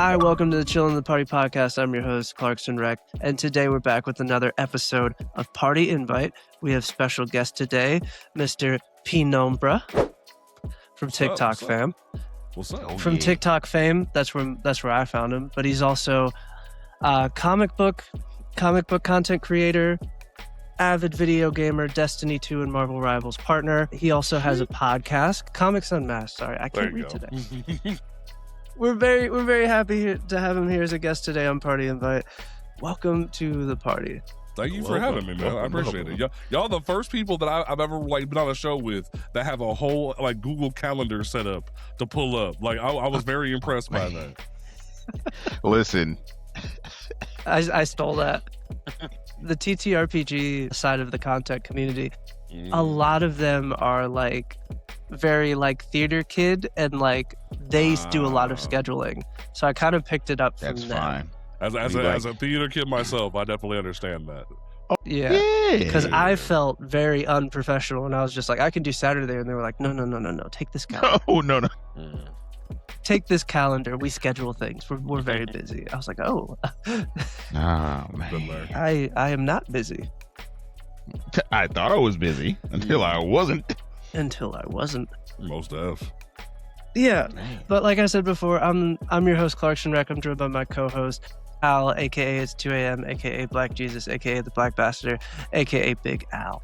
Hi, welcome to the Chillin the Party Podcast. I'm your host, Clarkson Rec, and today we're back with another episode of Party Invite. We have special guest today, Mr. JPenumbra from TikTok fame. What's up? From TikTok fame, that's where I found him. But he's also a comic book content creator, avid video gamer, Destiny 2 and Marvel Rivals partner. He also has a podcast, Comics Unmasked. Sorry, I can't read today. We're very happy to have him here as a guest today on Party Invite. Welcome to the party. Thank you for having me, man. I appreciate it. Y'all the first people that I've ever been on a show with that have a whole Google Calendar set up to pull up. I was very impressed by that. Listen, I stole that. The TTRPG side of the content community, a lot of them are very theater kid, and they do a lot of scheduling. So I kind of picked it up from them. That's fine. As a theater kid myself, I definitely understand that. Yeah, because I felt very unprofessional, and I was just like, I can do Saturday, and they were like, no, take this calendar. No. Take this calendar. We schedule things. We're very busy. I was like, oh, man. I am not busy. I thought I was busy until I wasn't. Most def. Yeah, but like I said before, I'm your host, Clarkson Rec. I'm joined by my co-host, Al, aka It's 2 a.m., aka Black Jesus, aka the Black Bastard, aka Big Al.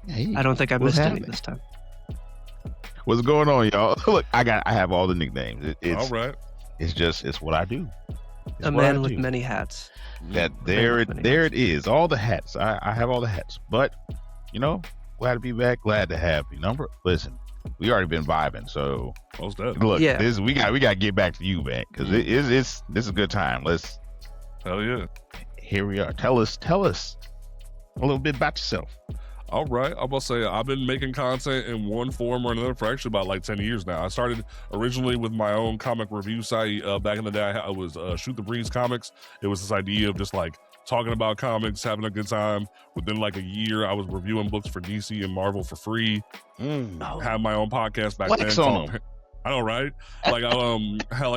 Hey, I don't think I missed any this time. What's going on, y'all? Look, I have all the nicknames. It's all right. It's what I do. A man with many hats. There it is. All the hats. I have all the hats. But glad to be back. Glad to have JPenumbra. Listen, we already been vibing, so most def. Look, we got to get back to you, man, because this is a good time. Let's. Hell yeah. Here we are. Tell us a little bit about yourself. All right, I'm gonna say I've been making content in one form or another for actually about 10 years now. I started originally with my own comic review site. Back in the day, I was Shoot the Breeze Comics. It was this idea of just talking about comics, having a good time. Within a year, I was reviewing books for DC and Marvel for free. Had my own podcast back then. I know, right? I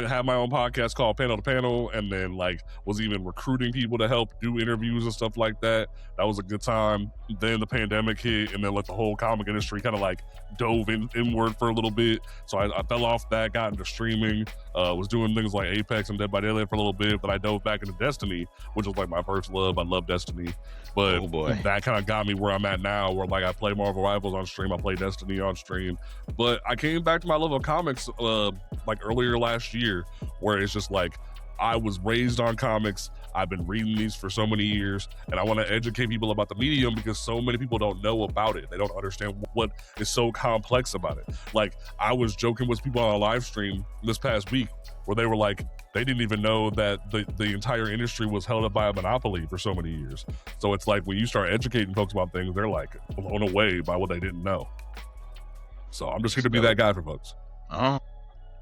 had my own podcast called Panel to Panel, and then was even recruiting people to help do interviews and stuff like that. That was a good time. Then the pandemic hit, and then the whole comic industry kind of dove inward for a little bit. So I fell off that, got into streaming, was doing things like Apex and Dead by Daylight for a little bit, but I dove back into Destiny, which was my first love. I love Destiny. But that kind of got me where I'm at now, where I play Marvel Rivals on stream, I play Destiny on stream. But I came back to my love of comics earlier last year, where it's just I was raised on comics. I've been reading these for so many years, and I want to educate people about the medium because so many people don't know about it. They don't understand what is so complex about it. I was joking with people on a live stream this past week where they were they didn't even know that the entire industry was held up by a monopoly for so many years. So it's when you start educating folks about things, they're blown away by what they didn't know. So I'm just here to be that guy for folks.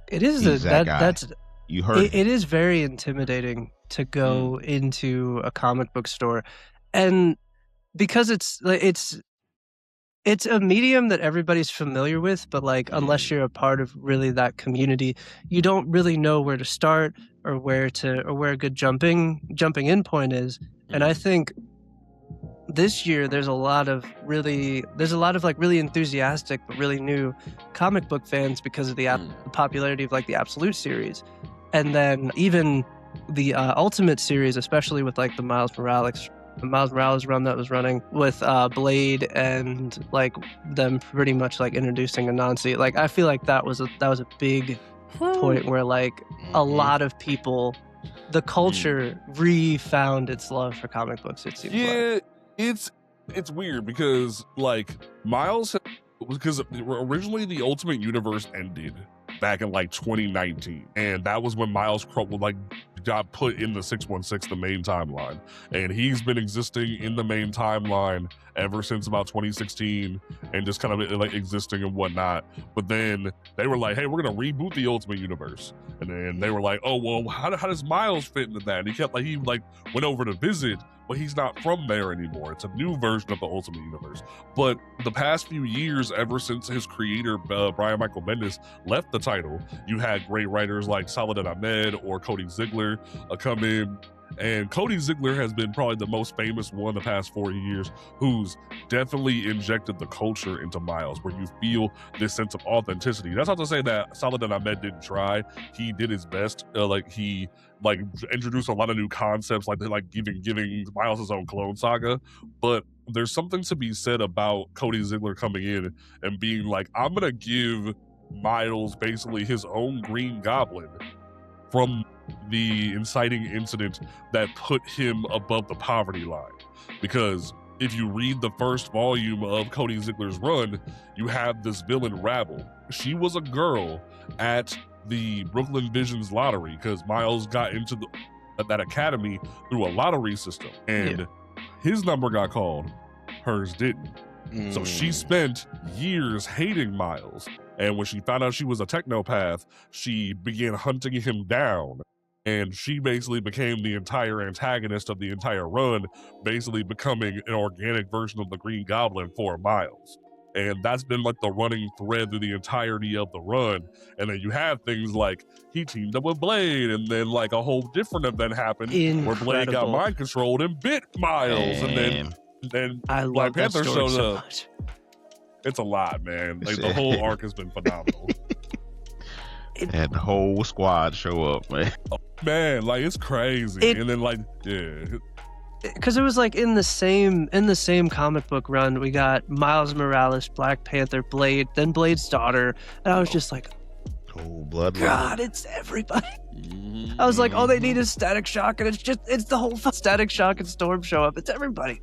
It is that's you heard it is very intimidating to go into a comic book store, and because it's a medium that everybody's familiar with, but unless you're a part of really that community, you don't really know where to start or where a good jumping in point is. And I think this year there's a lot of really enthusiastic but really new comic book fans because of the popularity of the Absolute series, and then even the Ultimate series, especially with the Miles Morales run that was running with Blade, and them pretty much introducing Anansi. I feel that was a big point where a lot of people, the culture re-found its love for comic books. It seems it's weird because Miles, because originally the Ultimate Universe ended back in 2019, and that was when Miles got put in the 616, the main timeline, and he's been existing in the main timeline ever since about 2016, and just kind of existing and whatnot. But then they were hey, we're gonna reboot the Ultimate Universe, and then they were oh well, how does Miles fit into that? And he kept he went over to visit, but he's not from there anymore. It's a new version of the Ultimate Universe. But the past few years, ever since his creator, Brian Michael Bendis, left the title, you had great writers like Saladin Ahmed or Cody Ziegler come in. And Cody Ziegler has been probably the most famous one the past 4 years, who's definitely injected the culture into Miles, where you feel this sense of authenticity. That's not to say that Saladin Ahmed didn't try. He did his best. He introduced a lot of new concepts, like giving Miles his own Clone Saga. But there's something to be said about Cody Ziegler coming in and being like, I'm gonna give Miles basically his own Green Goblin from the inciting incident that put him above the poverty line. Because if you read the first volume of Cody Ziegler's run, you have this villain Rabble. She was a girl at the Brooklyn Visions lottery, because Miles got into that academy through a lottery system, and his number got called, hers didn't. So she spent years hating Miles, and when she found out she was a technopath, she began hunting him down, and she basically became the entire antagonist of the entire run, basically becoming an organic version of the Green Goblin for Miles. And that's been like the running thread through the entirety of the run. And then you have things like he teamed up with Blade, and then like a whole different event happened where Blade got mind controlled and bit Miles, and then Black Panther showed up. It's a lot, man. Like the whole arc has been phenomenal. Had the whole squad show up, man. Man, like it's crazy. And then because it was like in the same comic book run, we got Miles Morales, Black Panther, Blade, then Blade's daughter, and I was just like, oh, blood. God, it's everybody. I was like, all they need is Static Shock, and it's the whole Static Shock and Storm show up. It's everybody.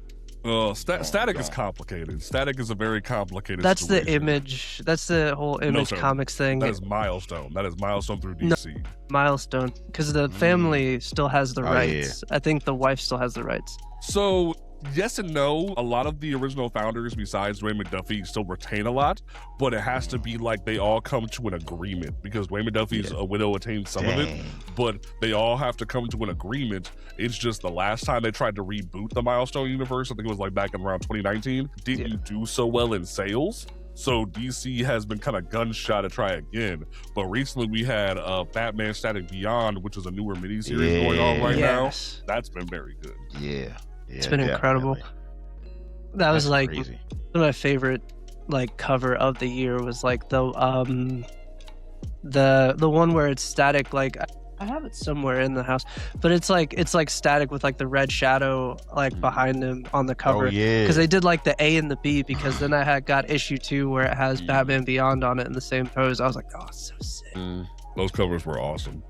Static is complicated. Static is a very complicated That's situation. the Image. That's the whole Image Comics thing. That is Milestone. That is Milestone through DC. No, Milestone, because the family still has the rights. I think the wife still has the rights. So, yes and no. A lot of the original founders, besides Dwayne McDuffie, still retain a lot, but it has to be like they all come to an agreement, because Dwayne McDuffie's a widow attained some of it, but they all have to come to an agreement. It's just the last time they tried to reboot the Milestone universe, I think it was like back in around 2019, didn't do so well in sales. So DC has been kind of gunshot to try again. But recently we had Batman Static Beyond, which is a newer miniseries going on right now. That's been very good. It's been incredible. That was like crazy. One of my favorite like cover of the year was like the one where it's Static, like I have it somewhere in the house, but it's like Static with like the red shadow like behind him on the cover. Because they did like the A and the B, because then I got issue 2 where it has Batman Beyond on it in the same pose. I was like, oh, it's so sick. Those covers were awesome.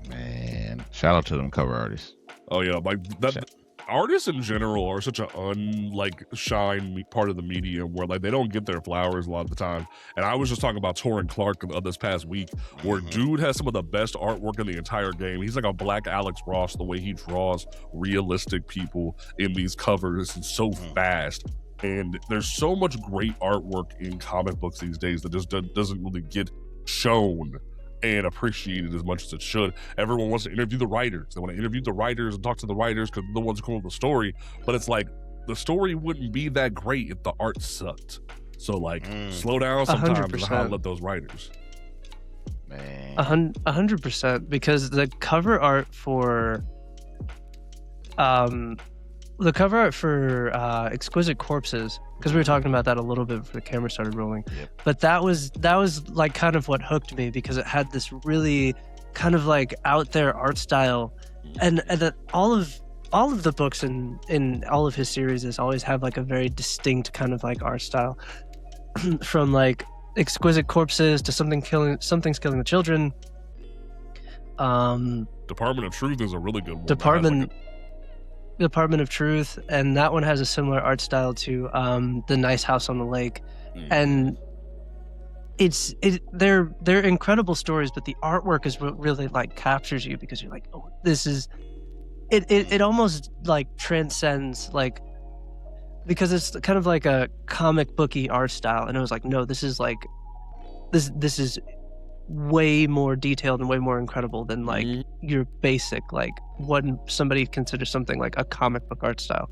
Man, shout out to them cover artists. Oh yeah, like that. Artists in general are such an shine part of the medium where like they don't get their flowers a lot of the time. And I was just talking about Torrin Clark this past week, where dude has some of the best artwork in the entire game. He's like a black Alex Ross, the way he draws realistic people in these covers. It's so fast. And there's so much great artwork in comic books these days that just doesn't really get shown and appreciated as much as it should. Everyone wants to interview the writers. They want to interview the writers and talk to the writers because they're the ones who come up with the story. But it's like the story wouldn't be that great if the art sucked. So like slow down sometimes and how to let those writers. Man, 100%, because the cover art for Exquisite Corpses, because we were talking about that a little bit before the camera started rolling, but that was like kind of what hooked me, because it had this really kind of like out there art style, and that all of the books in all of his series always have like a very distinct kind of like art style, from like Exquisite Corpses to Something's Killing the Children. Department of Truth is a really good one. Department of Truth, and that one has a similar art style to The Nice House on the Lake, and they're incredible stories, but the artwork is what really like captures you, because you're like, oh, this is it almost like transcends, like, because it's kind of like a comic booky art style, and it was like, no, this is like this is way more detailed and way more incredible than like your basic, like what somebody considers something like a comic book art style.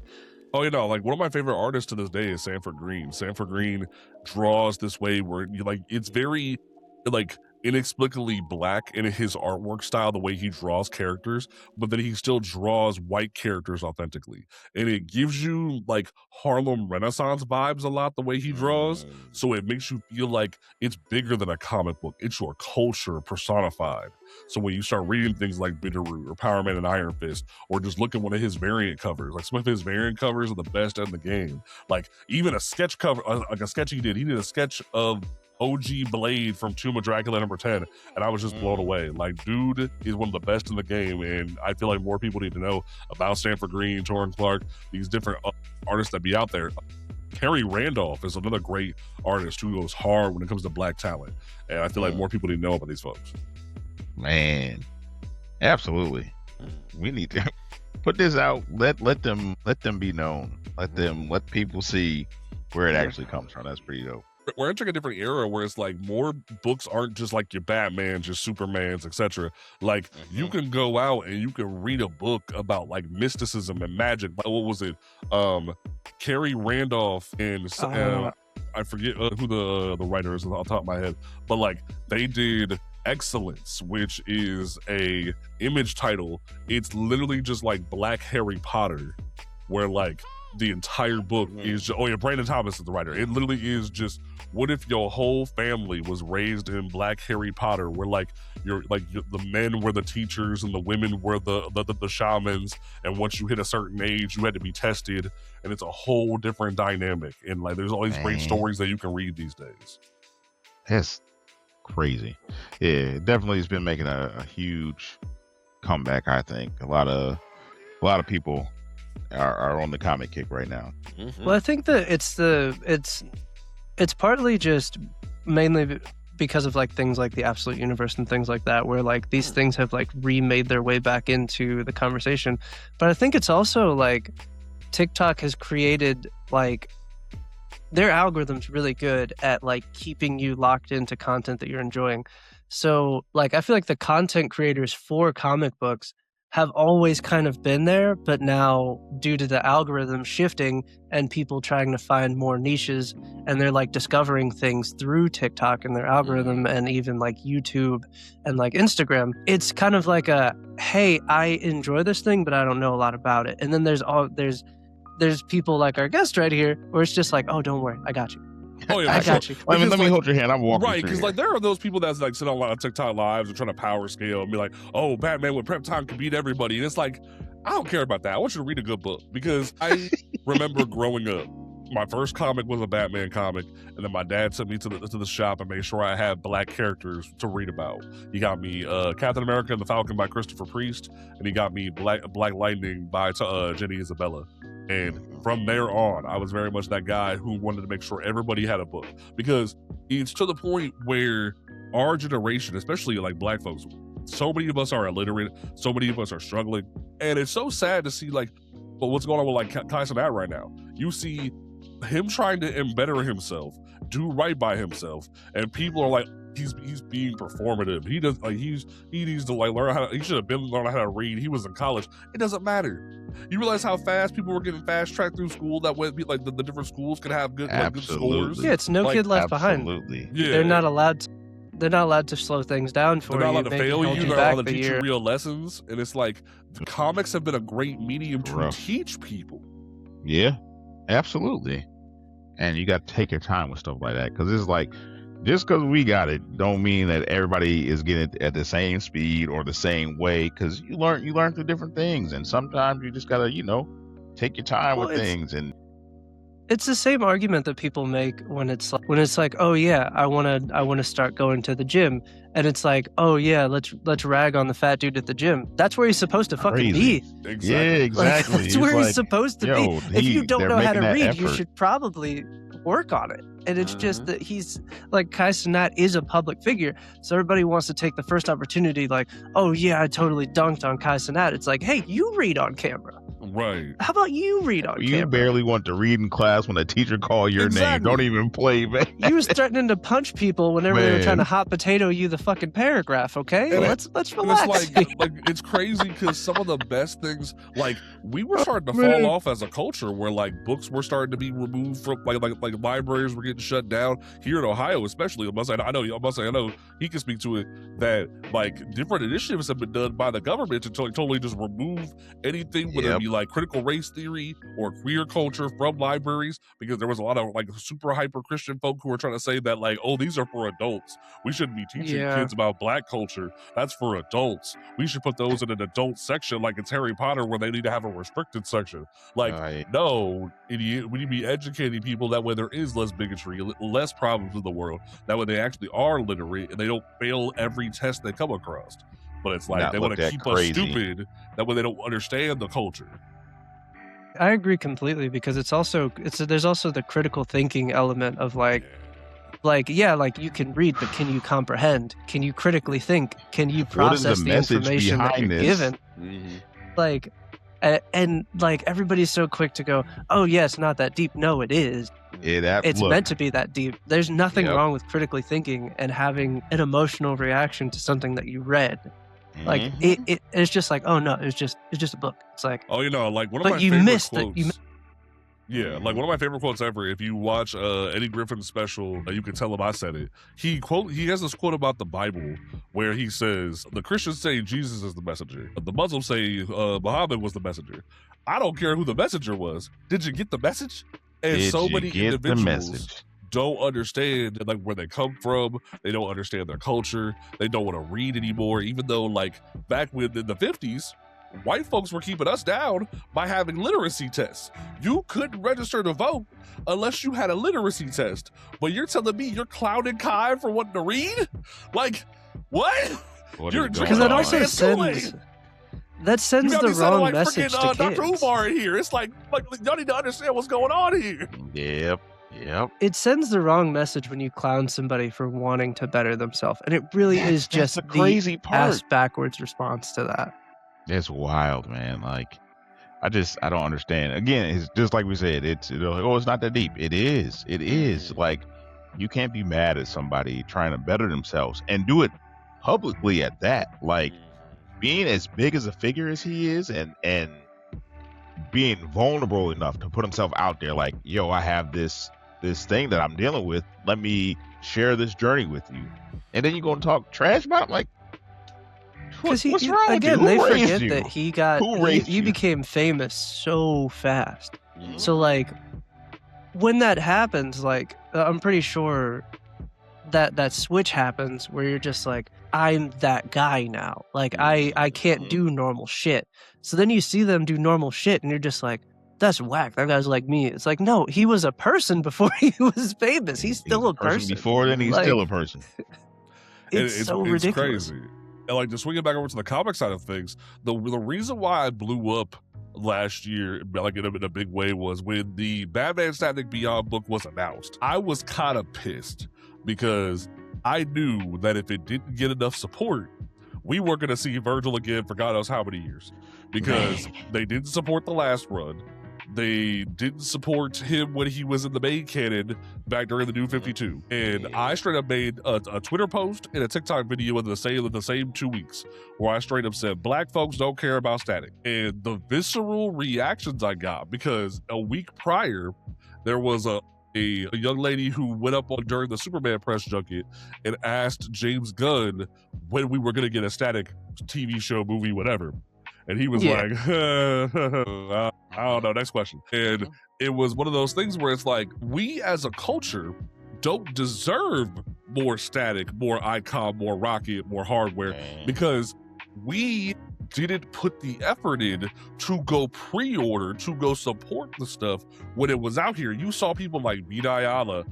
Oh, you know, like one of my favorite artists to this day is Sanford Green. Sanford Green draws this way where you like it's very like inexplicably black in his artwork style, the way he draws characters, but then he still draws white characters authentically. And it gives you like Harlem Renaissance vibes a lot, the way he draws. So it makes you feel like it's bigger than a comic book. It's your culture personified. So when you start reading things like Bitterroot or Power Man and Iron Fist, or just look at one of his variant covers, like some of his variant covers are the best in the game. Like even a sketch cover, like a sketch he did a sketch of OG Blade from Tomb of Dracula #10, and I was just blown away. Like, dude is one of the best in the game, and I feel like more people need to know about Sanford Green, Torrin Clark, these different artists that be out there. Carrie Randolph is another great artist who goes hard when it comes to black talent, and I feel like more people need to know about these folks. Man, absolutely. We need to put this out. Let them be known. Let people see where it actually comes from. That's pretty dope. We're entering a different era where it's like more books aren't just like your Batmans, your Supermans, etc. Like you can go out and you can read a book about like mysticism and magic. What was it? Carrie Randolph and I forget who the writer is off the top of my head, but like they did Excellence, which is a Image title. It's literally just like Black Harry Potter, where like the entire book is just, Brandon Thomas is the writer. It literally is just, what if your whole family was raised in Black Harry Potter, where like the men were the teachers and the women were the shamans, and once you hit a certain age you had to be tested, and it's a whole different dynamic, and like there's all these great stories that you can read these days. That's crazy. Yeah, it definitely has been making a huge comeback. I think a lot of people are on the comic kick right now. Well, I think that it's partly just mainly because of like things like the Absolute Universe and things like that, where like these things have like remade their way back into the conversation. But I think it's also like TikTok has created like their algorithm's really good at like keeping you locked into content that you're enjoying. So like I feel like the content creators for comic books have always kind of been there, but now due to the algorithm shifting and people trying to find more niches, and they're like discovering things through TikTok and their algorithm and even like YouTube and like Instagram, it's kind of like a, hey, I enjoy this thing, but I don't know a lot about it. And then there's people like our guest right here where it's just like, oh, don't worry, I got you. Oh yeah, I got you. Let me hold your hand. I'm walking. Right, because like there are those people that's like sit on a lot of TikTok lives and trying to power scale and be like, "Oh, Batman with prep time can beat everybody," and it's like, I don't care about that. I want you to read a good book, because I remember growing up, my first comic was a Batman comic, and then my dad took me to the shop and made sure I had black characters to read about. He got me Captain America and the Falcon by Christopher Priest, and he got me Black Lightning by Jenny Isabella. And from there on, I was very much that guy who wanted to make sure everybody had a book, because it's to the point where our generation, especially like black folks, so many of us are illiterate, so many of us are struggling, and it's so sad to see like what's going on with like Kai Cenat right now. You see him trying to embetter himself, do right by himself, and people are like, he's being performative. He does like he needs to like learn how to, he should have been learning how to read. He was in college. It doesn't matter. You realize how fast people were getting fast tracked through school? That way, like the different schools could have good scores. Yeah, it's no like, kid left behind. Yeah. They're not allowed to slow things down for you. They're not allowed to fail you. They're not allowed to teach you year. real lessons. And it's like the comics have been a great medium to teach people. Yeah, absolutely. And you got to take your time with stuff like that, because it's like, just because we got it don't mean that everybody is getting it at the same speed or the same way, because you learn through different things, and sometimes you just gotta take your time with things. And it's the same argument that people make when it's like, oh yeah, I want to start going to the gym, and it's like, oh yeah, let's rag on the fat dude at the gym. That's where he's supposed to fucking be. Exactly. Yeah, exactly. Like, that's where he's supposed to be. If you don't know how to read, you should probably work on it. And it's just that he's like, Kai Cenat is a public figure, so everybody wants to take the first opportunity, like, oh yeah, I totally dunked on Kai Cenat. It's like, hey, you read on camera. Right. How about you read on You camera? barely want to read in class when a teacher call your name. Don't even play, man. You was threatening to punch people whenever they were trying to hot potato you the fucking paragraph, okay? And let's relax. It's like it's crazy because some of the best things, like we were starting to fall off as a culture where like books were starting to be removed from like libraries were getting shut down here in Ohio, especially. I know he can speak to it, that like different initiatives have been done by the government to totally just remove anything, whether it be like critical race theory or queer culture from libraries, because there was a lot of like super hyper Christian folk who were trying to say that like, oh, these are for adults. We shouldn't be teaching kids about Black culture. That's for adults. We should put those in an adult section like it's Harry Potter where they need to have a restricted section. Like, no, idiot. We need to be educating people. That way there is less bigotry, less problems in the world. That way they actually are literate and they don't fail every test they come across. But it's like they want to keep us stupid. That way they don't understand the culture. I agree completely, because there's also the critical thinking element of like you can read, but can you comprehend? Can you critically think? Can you process the information that you're given? Like, and like everybody's so quick to go, oh yeah, it's not that deep. No, it is. It's meant to be that deep. There's nothing wrong with critically thinking and having an emotional reaction to something that you read. Like it's just like, oh no, it's just a book. It's like, oh, like one of my favorite quotes. Yeah, like one of my favorite quotes ever. If you watch Eddie Griffin's special, you can tell him I said it. He has this quote about the Bible where he says, the Christians say Jesus is the messenger. The Muslims say Muhammad was the messenger. I don't care who the messenger was. Did you get the message? And so many individuals don't understand like where they come from. They don't understand their culture. They don't want to read anymore, even though like back when in the 50s, white folks were keeping us down by having literacy tests. You couldn't register to vote unless you had a literacy test. But you're telling me you're clowning Kai for wanting to read? Like, what? Because that also sends the wrong message to kids. Dr. Umar in here. It's like y'all need to understand what's going on here. Yep. It sends the wrong message when you clown somebody for wanting to better themselves, and it really is just the crazy part. Ass backwards response to that. It's wild, man. Like, I don't understand. Again, it's just like we said. It's like, oh, it's not that deep. It is. Like, you can't be mad at somebody trying to better themselves and do it publicly at that. Like, being as big as a figure as he is, and being vulnerable enough to put himself out there. Like, yo, I have this thing that I'm dealing with. Let me share this journey with you. And then you go and talk trash about him, like. What's wrong again, with you? They forget that he became famous so fast. Mm-hmm. So like when that happens, like I'm pretty sure that switch happens where you're just like, I'm that guy now. Like I can't do normal shit. So then you see them do normal shit and you're just like, that's whack. That guy's like me. It's like, no, he was a person before he was famous. He's still a person. Before then, he's still a person. It's so ridiculous. Crazy. And like to swing it back over to the comic side of things, the reason why I blew up last year, like in a big way, was when the Batman Static Beyond book was announced. I was kind of pissed because I knew that if it didn't get enough support, we weren't going to see Virgil again for God knows how many years, because they didn't support the last run. They didn't support him when he was in the main canon back during the New 52. And I straight up made a Twitter post and a TikTok video in the same 2 weeks where I straight up said, Black folks don't care about Static. And the visceral reactions I got, because a week prior, there was a young lady who went up during the Superman press junket and asked James Gunn when we were going to get a Static TV show, movie, whatever. And he was like, I don't know, next question. And it was one of those things where it's like, we as a culture don't deserve more Static, more Icon, more Rocket, more hardware, because we didn't put the effort in to go pre-order, to go support the stuff when it was out here. You saw people like Vida Ayala,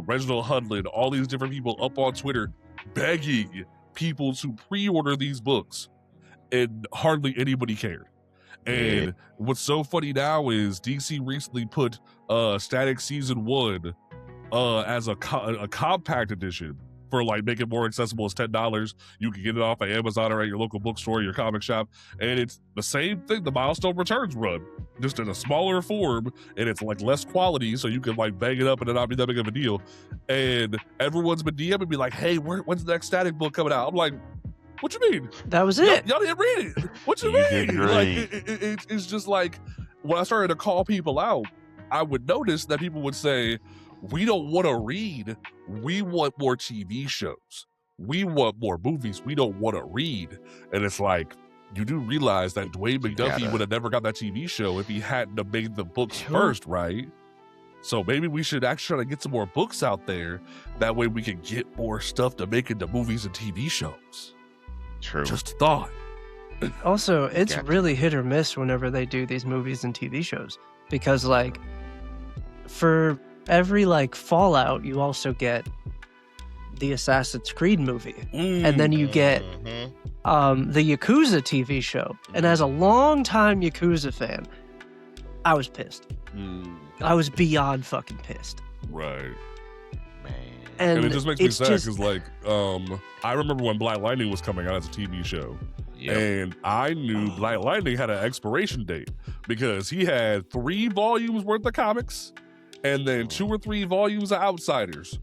Reginald Hudlin, all these different people up on Twitter begging people to pre-order these books. And hardly anybody cared. And what's so funny now is DC recently put Static Season 1 as a compact edition for like make it more accessible as $10. You can get it off of Amazon or at your local bookstore, your comic shop, and it's the same thing. The Milestone Returns run, just in a smaller form, and it's like less quality, so you can like bang it up and it not be that big of a deal. And everyone's been DMing me like, "Hey, when's the next Static book coming out?" I'm like, "What you mean? That was it. Y'all didn't read it. What you mean?" Like it's just like when I started to call people out, I would notice that people would say, "We don't want to read. We want more TV shows. We want more movies. We don't want to read." And it's like, you do realize that Dwayne McDuffie would have never got that TV show if he hadn't have made the books first, right? So maybe we should actually try to get some more books out there. That way we can get more stuff to make into movies and TV shows. True. Just a thought. Also, it's really hit or miss whenever they do these movies and TV shows. Because, like, for every, like, Fallout, you also get the Assassin's Creed movie. And then you get the Yakuza TV show. And as a long-time Yakuza fan, I was pissed. I was beyond fucking pissed. Right. Man. And it just makes me sad because, like, I remember when Black Lightning was coming out as a TV show. Yep. And I knew Black Lightning had an expiration date because he had 3 volumes worth of comics and then 2 or 3 volumes of Outsiders.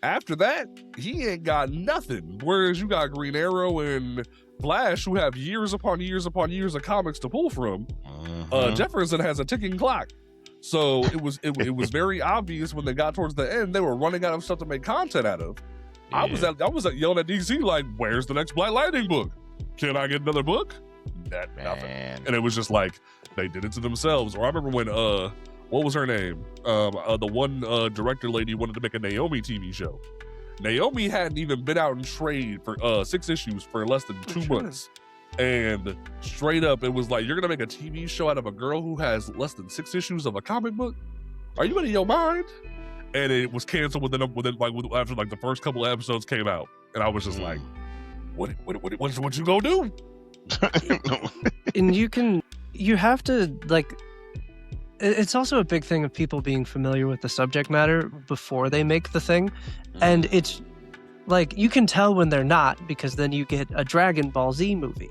After that, he ain't got nothing. Whereas you got Green Arrow and Flash, who have years upon years upon years of comics to pull from. Jefferson has a ticking clock. So it was very obvious when they got towards the end, they were running out of stuff to make content out of. Yeah. I was yelling at DC like, "Where's the next Black Lightning book? Can I get another book?" Nothing. And it was just like they did it to themselves. Or I remember when what was her name? The one director lady wanted to make a Naomi TV show. Naomi hadn't even been out in trade for 6 issues for less than 2 months. And straight up, it was like, you're gonna make a TV show out of a girl who has less than 6 issues of a comic book? Are you out of your mind? And it was canceled after the first couple of episodes came out. And I was just like, what you gonna do? And you have to, like, it's also a big thing of people being familiar with the subject matter before they make the thing. And it's like, you can tell when they're not, because then you get a Dragon Ball Z movie.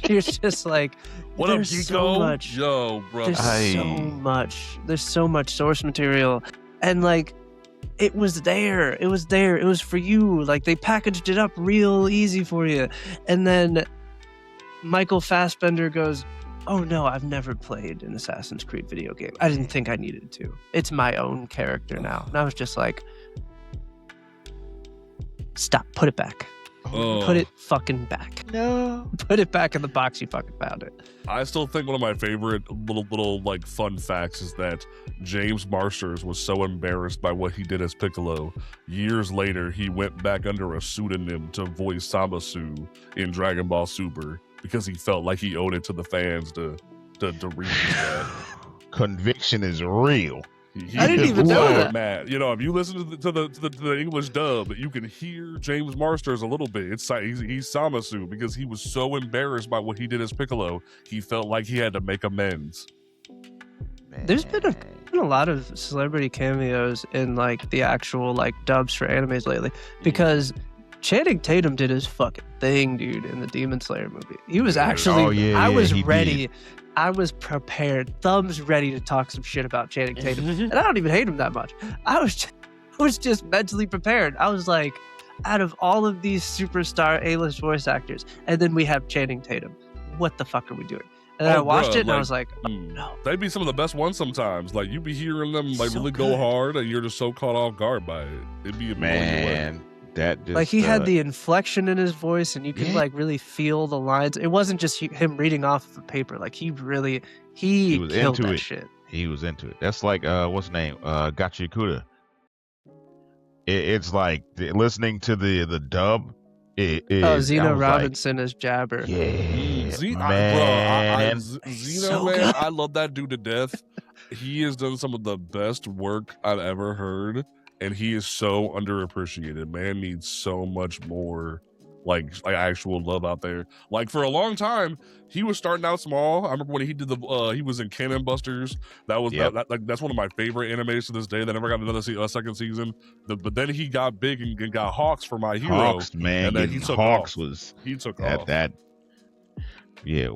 You're just like, what up, Geeko? So much, yo, bro. There's so much source material. And like, it was there. It was for you. Like, they packaged it up real easy for you. And then Michael Fassbender goes, "Oh no, I've never played an Assassin's Creed video game. I didn't think I needed to. It's my own character now." And I was just like, stop, put it back. Put it fucking back. No. Put it back in the box you fucking found it. I still think one of my favorite little like fun facts is that James Marsters was so embarrassed by what he did as Piccolo. Years later, he went back under a pseudonym to voice Zamasu in Dragon Ball Super because he felt like he owed it to the fans to read that. Conviction is real. I didn't even know that. Mad. You know, if you listen to the English dub, you can hear James Marsters a little bit. He's Zamasu because he was so embarrassed by what he did as Piccolo. He felt like he had to make amends. There's been a lot of celebrity cameos in like the actual like dubs for animes lately, because Channing Tatum did his fucking thing, dude, in the Demon Slayer movie. He was actually, I was ready. I was prepared, thumbs ready to talk some shit about Channing Tatum. And I don't even hate him that much. I was just mentally prepared. I was like, out of all of these superstar A-list voice actors, and then we have Channing Tatum. What the fuck are we doing? And then I watched it and I was like, oh, no. They'd be some of the best ones sometimes. Like, you be hearing them like really go hard and you're just so caught off guard by it. It'd be amazing. That just, like, he had the inflection in his voice, and you could like really feel the lines. It wasn't just him reading off of the paper. Like, he was killed that shit. He was into it. That's like what's his name? Gachi Kuda. It's like listening to the dub. Zeno Robinson as Jabber. Yeah, man. Zeno, man, I love that dude to death. He has done some of the best work I've ever heard. And he is so underappreciated. Man needs so much more like actual love out there. Like for a long time, he was starting out small. I remember when he did he was in Cannon Busters. That was that's one of my favorite animes to this day. That never got another second season. But then he got big and got Hawks for My Hero. Hawks, man, and then he took Hawks off. He took at off. that. Yeah,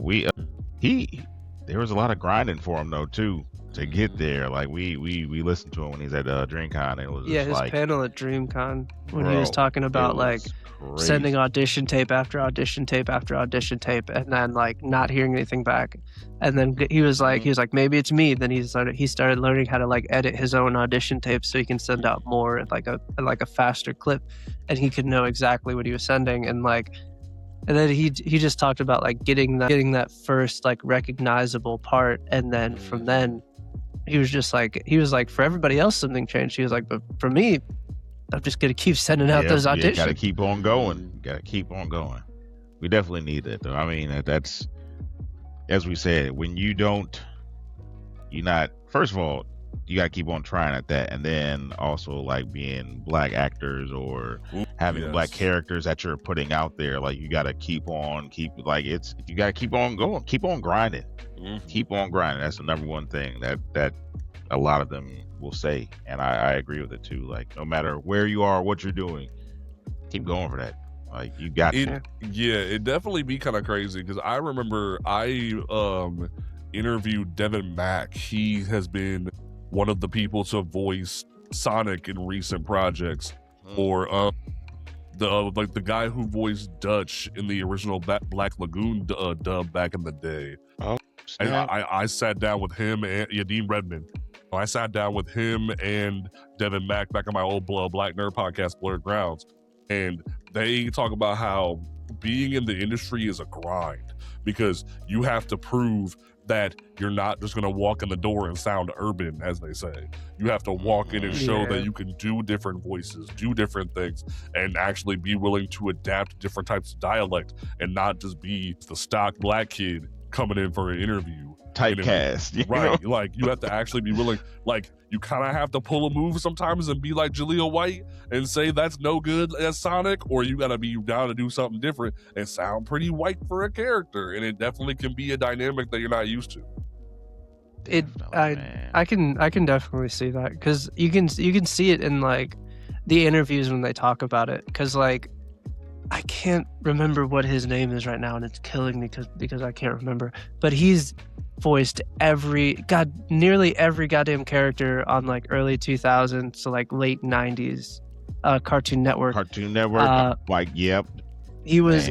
there was a lot of grinding for him though too to get there. Like we listened to him when he's at DreamCon. And it was his like, panel at DreamCon when bro, he was talking about like crazy. sending audition tape after audition tape after audition tape, and then like not hearing anything back, and then he was like maybe it's me. Then he started learning how to like edit his own audition tapes so he can send out more at like a faster clip, and he could know exactly what he was sending. And like, and then he just talked about like getting that first like recognizable part, and then from then he was like for everybody else something changed. He was like, but for me, I'm just gonna keep sending out those auditions. You gotta keep on going. We definitely need that though. I mean, that's, as we said, when first of all, you gotta keep on trying at that, and then also like being black actors or having black characters that you're putting out there. Like you gotta you gotta keep on going, keep on grinding, keep on grinding. That's the number one thing that a lot of them will say, and I agree with it too. Like no matter where you are, what you're doing, keep going for that. Like you got to. Yeah, it definitely be kind of crazy because I remember I interviewed Devin Mack. He has been one of the people to voice Sonic in recent projects, or the guy who voiced Dutch in the original Black Lagoon dub back in the day. Oh, and I sat down with him and Dean Redmond. I sat down with him and Devin Mack back on my old Black Nerd podcast, Blurred Grounds, and they talk about how being in the industry is a grind because you have to prove that you're not just going to walk in the door and sound urban, as they say. You have to walk in and show that you can do different voices, do different things, and actually be willing to adapt different types of dialect and not just be the stock black kid coming in for an interview. Typecast, right? Like you have to actually be willing. Like you kind of have to pull a move sometimes and be like Jaleel White and say that's no good as Sonic, or you got to be down to do something different and sound pretty white for a character. And it definitely can be a dynamic that you're not used to. I can definitely see that because you can see it in like the interviews when they talk about it. Because like I can't remember what his name is right now, and it's killing me because I can't remember. But he's voiced nearly every goddamn character on like early 2000s to like late 90s Cartoon Network. Like yep. He was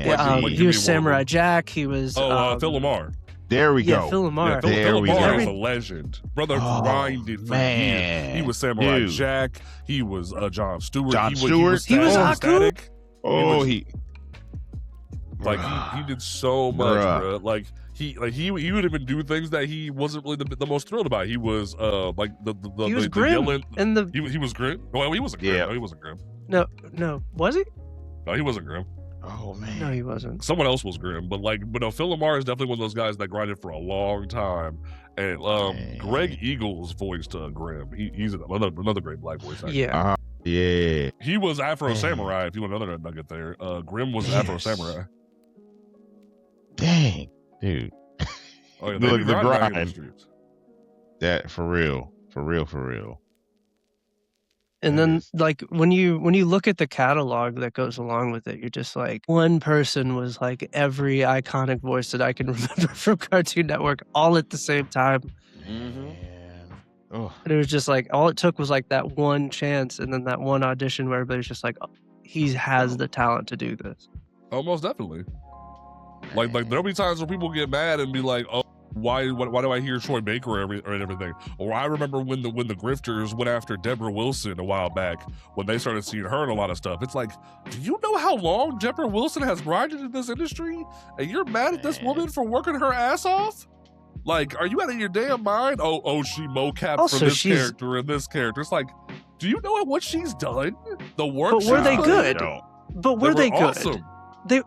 Samurai Jack. He was Phil Lamar. There we go. Phil Lamar. Yeah, Phil Lamar is a legend. Brother grinded for years. He was Samurai Jack. He was Jon Stewart. He was Haku. He did so much, bro. Like he would even do things that he wasn't really the most thrilled about. He was like he was grim. He was grim. Well, he wasn't grim. Yeah. No, he wasn't grim. No, was he? No, he wasn't grim. Oh man, no, he wasn't. Someone else was grim, but no, Phil Lamar is definitely one of those guys that grinded for a long time. And Greg Eagles voiced Grim. He's another great black voice actor. Yeah. Yeah. He was Afro Samurai. If you want another nugget there, Grim was Afro Samurai. Dang, dude. Oh, yeah, Look, the grind. That for real. And then, like when you look at the catalog that goes along with it, you're just like, one person was like every iconic voice that I can remember from Cartoon Network, all at the same time. Mm-hmm. And it was just like all it took was like that one chance, and then that one audition where everybody's just like, oh, he has the talent to do this. Oh, most definitely. Like there'll be times where people get mad and be like, oh, why do I hear Troy Baker and everything? Or I remember when the Grifters went after Deborah Wilson a while back when they started seeing her in a lot of stuff. It's like, do you know how long Deborah Wilson has grinded in this industry? And you're mad at this woman for working her ass off? Like, are you out of your damn mind? Oh, she mocapped for this character and this character. It's like, do you know what she's done? The work. But were they good? But were they good? Awesome.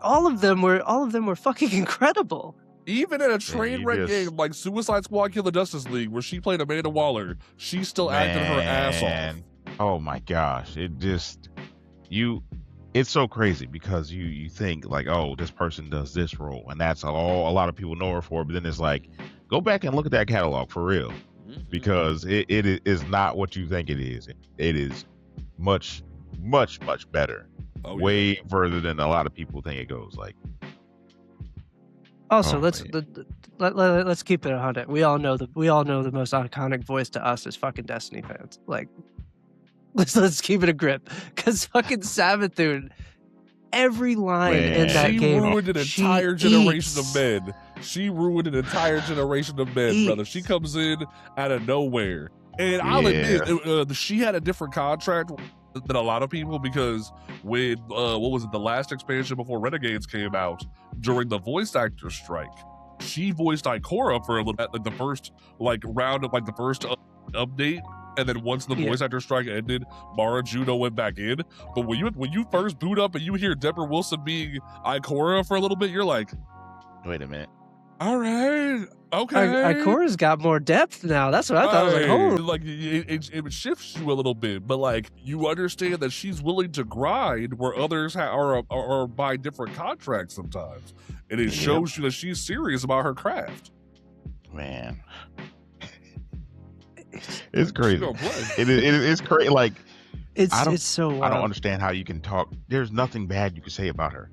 All of them were fucking incredible. Even in a train wreck game like Suicide Squad Kill the Justice League, where she played Amanda Waller, she still acted her ass off. Oh my gosh. It just, it's so crazy because you think like, oh, this person does this role, and that's all a lot of people know her for. But then it's like, go back and look at that catalog for real, because it is not what you think it is. It is much better, way further than a lot of people think it goes. Like, also, let's keep it 100. We all know the most iconic voice to us is fucking Destiny fans. Like, let's keep it a grip, because fucking Savathun, every line in that game, ruined an entire generation of men. She ruined an entire generation of men, brother. She comes in out of nowhere, and I'll admit, she had a different contract than a lot of people, because when what was it, the last expansion before Renegades came out, during the voice actor strike, she voiced Ikora for a little bit, like the first round of the first update, and then once the voice actor strike ended, Mara Juno went back in. But when you first boot up and you hear Deborah Wilson being Ikora for a little bit, you're like, wait a minute. All right, okay. Ikora's got more depth now. That's what I thought. I was like, oh, like it shifts you a little bit, but like you understand that she's willing to grind where others are by different contracts sometimes, and it shows you that she's serious about her craft. Man, it's crazy. It's crazy. Like, it's so wild. I don't understand how you can talk. There's nothing bad you can say about her.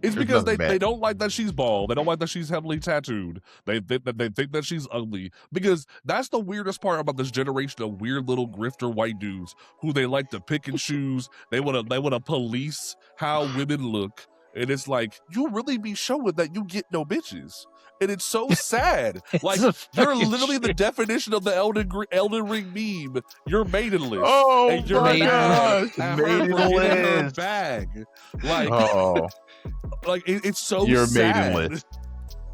It's because they don't like that she's bald. They don't like that she's heavily tattooed. They think that she's ugly. Because that's the weirdest part about this generation of weird little grifter white dudes who they like to pick and choose. They wanna police how women look. And it's like, you really be showing that you get no bitches. And it's so sad. Like, you're literally the definition of the Elden Ring meme. You're maidenless. Oh, and you're my gosh. Maidenless. Her bag. Like, like it's so you're sad. Maidenless.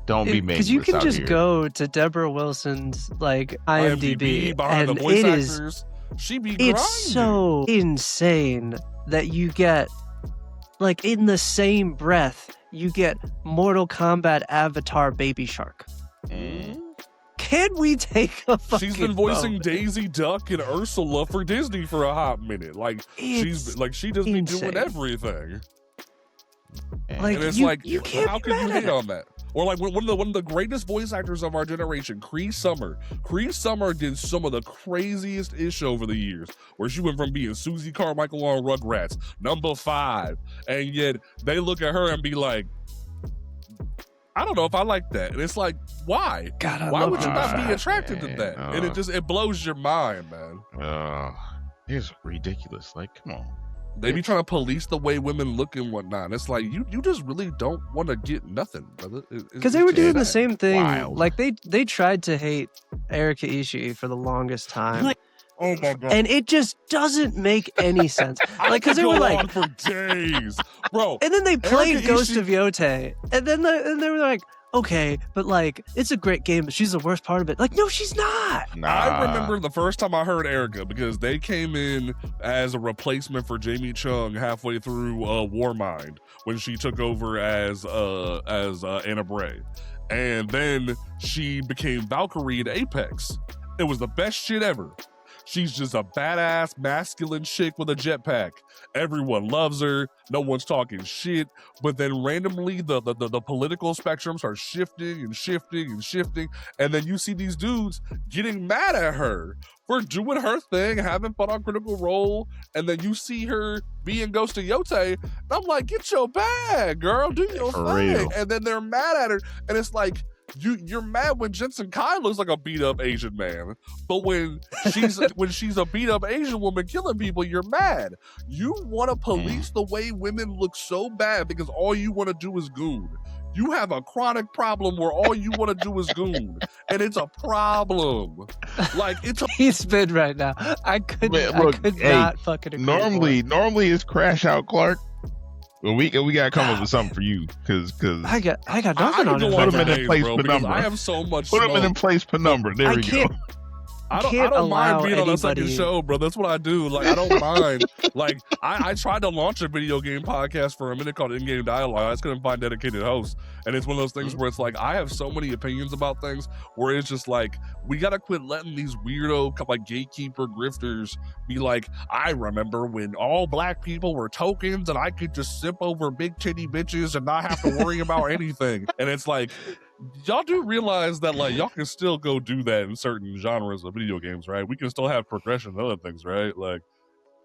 Don't be maidenless. Because you can just here. go to Deborah Wilson's IMDb behind and the voice it actors. She be grinding. It's so insane that you get, like, in the same breath, you get Mortal Kombat Avatar Baby Shark. Can we take a fucking She's been voicing moment? Daisy Duck and Ursula for Disney for a hot minute. Like, she just be doing everything. Like, and it's you can't how can you hate on that? Or like one of the greatest voice actors of our generation, Cree Summer. Cree Summer did some of the craziest ish over the years, where she went from being Susie Carmichael on Rugrats, number 5, and yet they look at her and be like, I don't know if I like that. And it's like, why? God, why would you not be attracted to that? And it blows your mind, man. It's ridiculous. Like, come on. They be trying to police the way women look and whatnot. It's like, you just really don't want to get nothing, brother. Because they were doing the same thing. Wild. Like, they tried to hate Erika Ishii for the longest time. Oh my God. And it just doesn't make any sense. Like, because they were like, on for days, bro. And then they played Erika Ghost Ishii- of Yote, and then they were like, okay, but like, it's a great game, but she's the worst part of it. Like, no, she's not. Nah. I remember the first time I heard Erika, because they came in as a replacement for Jamie Chung halfway through Warmind, when she took over as Anna Bray. And then she became Valkyrie in Apex. It was the best shit ever. She's just a badass, masculine chick with a jetpack. Everyone loves her. No one's talking shit. But then randomly, the political spectrum starts shifting and shifting and shifting. And then you see these dudes getting mad at her for doing her thing, having fun on Critical Role. And then you see her being Ghost of Yote. And I'm like, get your bag, girl. Do your For thing. real. And then they're mad at her. And it's like, you're mad when Jensen Kai looks like a beat up Asian man, but when she's a beat up Asian woman killing people, you're mad. You want to police the way women look so bad because all you want to do is goon. You have a chronic problem where all you want to do is goon, and it's a problem. Like, it's a He's spin right now. I could not fucking agree more. Normally it's Crash Out Clark. Well, we gotta come up with something for you, because I got nothing on it. Put him in place bro, Penumbra. I have so much. Put him in place Penumbra. There we go. I can't don't mind allow being on a second anybody. show, bro. That's what I do. Like, I don't mind. Like, I tried to launch a video game podcast for a minute called In-Game Dialogue. I just couldn't find dedicated hosts. And it's one of those things where it's like, I have so many opinions about things where it's just like, we got to quit letting these weirdo, like, gatekeeper grifters be like, I remember when all black people were tokens and I could just sip over big titty bitches and not have to worry about anything. And it's like, y'all do realize that, like, y'all can still go do that in certain genres of video games, right? We can still have progression and other things, right? Like,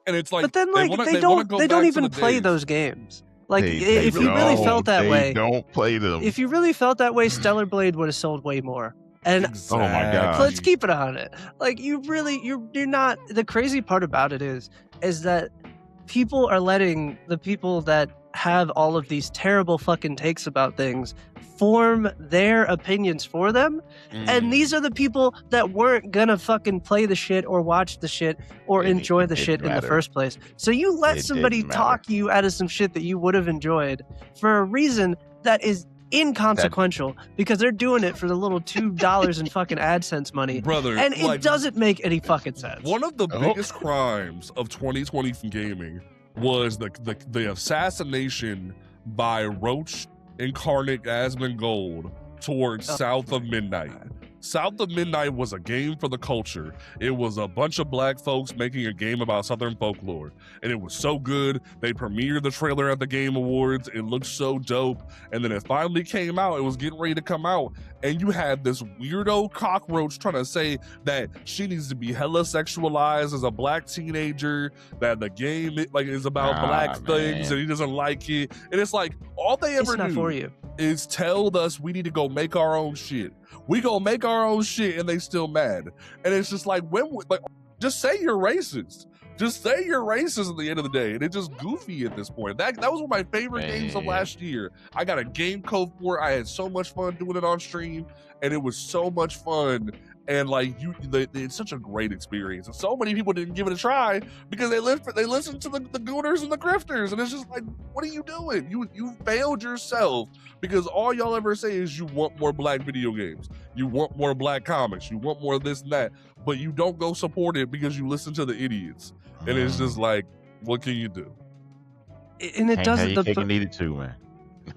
and it's like, But then, like, they don't even play those games. Like, if you really felt that way, don't play them. If you really felt that way, Stellar Blade would have sold way more. And exactly. Oh my god, let's keep it on it. Like, you're not. The crazy part about it is that people are letting the people that have all of these terrible fucking takes about things form their opinions for them. And these are the people that weren't gonna fucking play the shit or watch the shit or enjoy the shit in the first place. So you let somebody talk you out of some shit that you would have enjoyed for a reason that is inconsequential because they're doing it for the little $2 in fucking AdSense money, brother, and it doesn't make any fucking sense. One of the biggest crimes of 2020 from gaming was the assassination by Roach Incarnate Asmongold towards South of Midnight. South of Midnight was a game for the culture. It was a bunch of black folks making a game about Southern folklore. And it was so good. They premiered the trailer at the Game Awards. It looked so dope. And then it finally came out. It was getting ready to come out. And you had this weirdo cockroach trying to say that she needs to be hella sexualized as a black teenager, that the game is about black things and he doesn't like it. And it's like, all they ever do is tell us we need to go make our own shit. We go make our own shit and they still mad. And it's just like, just say you're racist. Just say you're racist at the end of the day. And it's just goofy at this point. That was one of my favorite games of last year. I got a game code for it. I had so much fun doing it on stream. And it was so much fun. And like it's such a great experience. And so many people didn't give it a try because they listened to the gooners and the grifters. And it's just like, what are you doing? You failed yourself because all y'all ever say is you want more black video games. You want more black comics. You want more of this and that. But you don't go support it because you listen to the idiots. And it's just like, what can you do? And it doesn't. You needed to, man.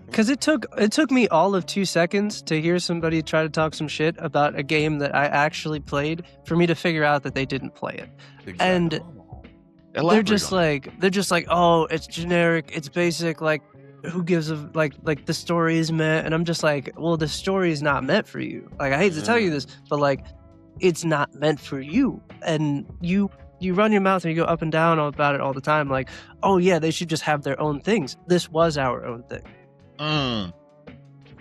Because it took me all of 2 seconds to hear somebody try to talk some shit about a game that I actually played for me to figure out that they didn't play it. Exactly. And they're just like, oh, it's generic, it's basic, like who gives a like the story is meant, and I'm just like, well, the story is not meant for you. Like, I hate to tell you this, but like, it's not meant for you. And you run your mouth and you go up and down about it all the time, like, oh yeah, they should just have their own things. This was our own thing.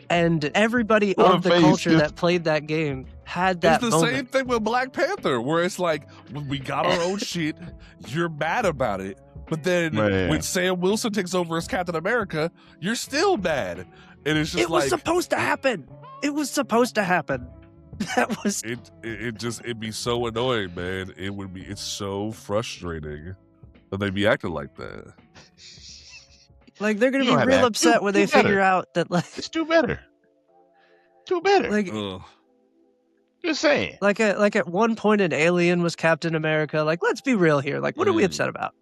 And everybody of the culture that played that game had that It's the moment. same thing with Black Panther, where it's like, we got our own shit, you're mad about it, but then when Sam Wilson takes over as Captain America, you're still mad. And it's just it was supposed to happen. It was supposed to happen. That was it'd be so annoying, man. It's so frustrating that they be acting like that. Like, they're gonna be real upset when they figure out that, like, just do better. Do better. Like, just saying. Like at one point, an alien was Captain America. Like, let's be real here. Like, what are we upset about?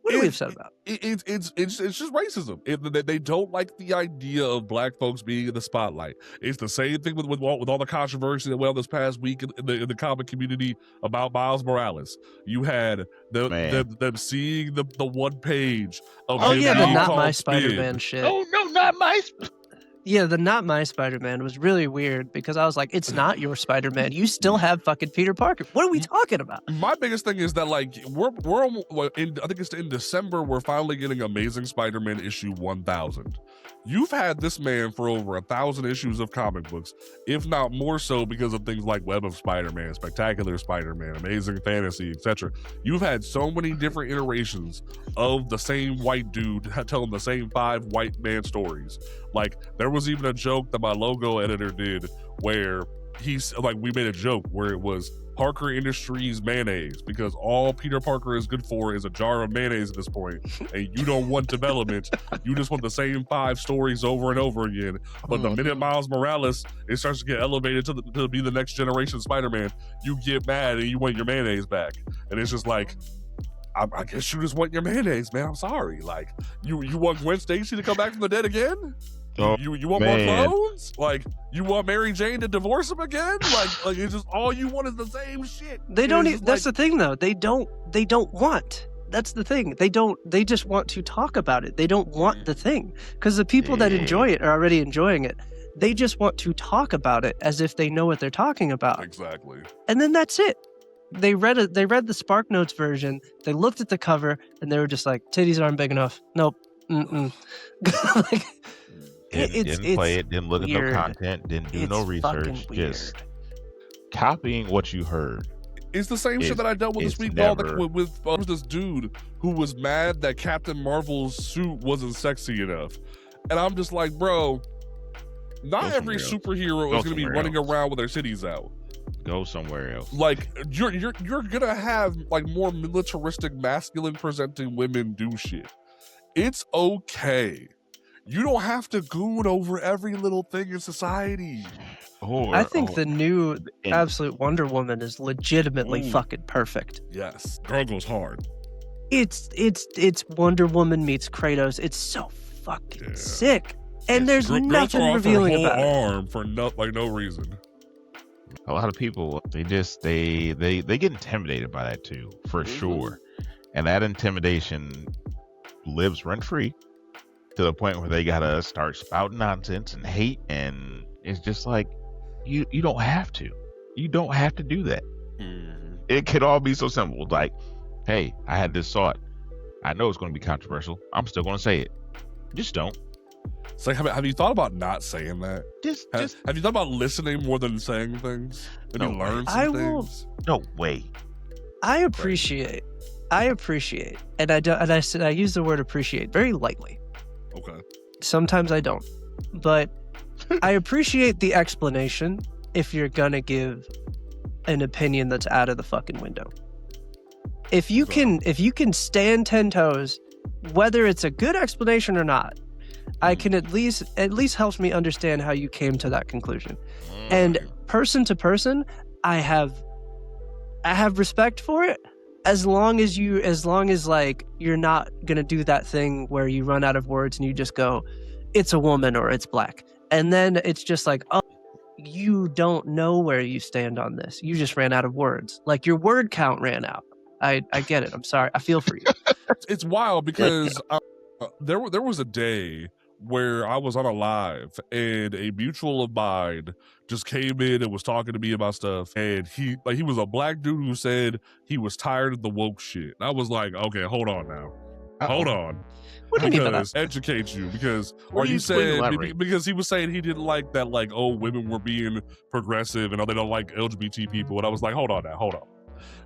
What are we upset about? It's just racism. They don't like the idea of black folks being in the spotlight. It's the same thing with all the controversy that went on this past week in the comic community about Miles Morales. You had them seeing the one page of the Not My Spin. Spider-Man shit. Oh no, not my. Yeah, the Not My Spider-Man was really weird because I was like, it's not your Spider-Man. You still have fucking Peter Parker. What are we talking about? My biggest thing is that, like, we're I think it's in December, we're finally getting Amazing Spider-Man issue 1000. You've had this man for over 1,000 issues of comic books, if not more so because of things like Web of Spider-Man, Spectacular Spider-Man, Amazing Fantasy, etc. You've had so many different iterations of the same white dude telling the same 5 white man stories. Like, there was even a joke that my logo editor did where he's like, we made a joke where it was Parker Industries mayonnaise, because all Peter Parker is good for is a jar of mayonnaise at this point, and you don't want development. You just want the same 5 stories over and over again. But the minute Miles Morales it starts to get elevated to be the next generation Spider-Man, you get mad and you want your mayonnaise back. And it's just like, I guess you just want your mayonnaise, man. I'm sorry. Like, you want Gwen Stacy to come back from the dead again? You want more clones? Like, you want Mary Jane to divorce him again? Like it's just all you want is the same shit. They don't. That's the thing, though. They don't want. That's the thing. They just want to talk about it. They don't want the thing, because the people that enjoy it are already enjoying it. They just want to talk about it as if they know what they're talking about. Exactly. And then that's it. They read the Spark Notes version. They looked at the cover and they were just like, titties aren't big enough. Nope. Like, didn't play it, didn't look at no content, didn't do no research, just copying what you heard. It's the same shit that I dealt with this week, with this dude who was mad that Captain Marvel's suit wasn't sexy enough. And I'm just like, bro, not every superhero is going to be running around with their titties out. Go somewhere else. Like, you're gonna have like more militaristic, masculine presenting women do shit. It's okay. You don't have to goon over every little thing in society. I think the new Absolute Wonder Woman is legitimately fucking perfect. Yes, girl goes hard. It's Wonder Woman meets Kratos. It's so fucking sick, and there's nothing revealing about it. Arm for no reason. A lot of people, they get intimidated by that too, for sure. And that intimidation lives rent free to the point where they gotta start spouting nonsense and hate, and it's just like, you don't have to. You don't have to do that. It could all be so simple. Like, hey, I had this thought. I know it's going to be controversial. I'm still going to say it. Just don't. It's like, have you thought about not saying that? Have you thought about listening more than saying things? Maybe learn some things? No way. I appreciate, and I use the word appreciate very lightly. Okay. Sometimes I don't, but I appreciate the explanation if you're gonna give an opinion that's out of the fucking window. If you can stand 10 toes, whether it's a good explanation or not, I can at least helps me understand how you came to that conclusion. And person to person, I have respect for it, as long as like you're not gonna do that thing where you run out of words and you just go, it's a woman or it's black, and then it's just like, oh, you don't know where you stand on this. You just ran out of words. Like, your word count ran out. I get it. I'm sorry. I feel for you. It's wild because there was a day where I was on a live and a mutual of mine just came in and was talking to me about stuff, and he was a black dude who said he was tired of the woke shit. And I was like, okay, hold on now. Hold on. What do you mean by that? Educate you, because are you saying, because he was saying he didn't like that, like, oh, women were being progressive and they don't like LGBT people. And I was like, hold on.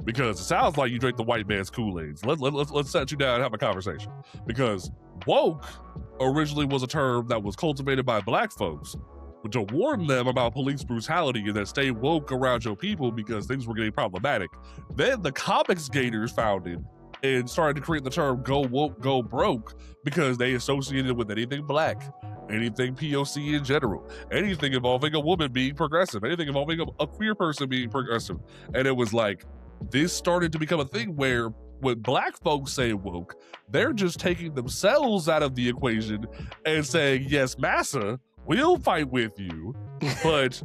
Because it sounds like you drink the white man's Kool-Aid. Let's set you down and have a conversation. Because woke originally was a term that was cultivated by black folks to warn them about police brutality and that stay woke around your people because things were getting problematic. Then the Comics Gators founded and started to create the term go woke, go broke, because they associated it with anything black, anything POC in general, anything involving a woman being progressive, anything involving a queer person being progressive. And it was like, this started to become a thing where when black folks say woke, they're just taking themselves out of the equation and saying, yes, massa, we'll fight with you. But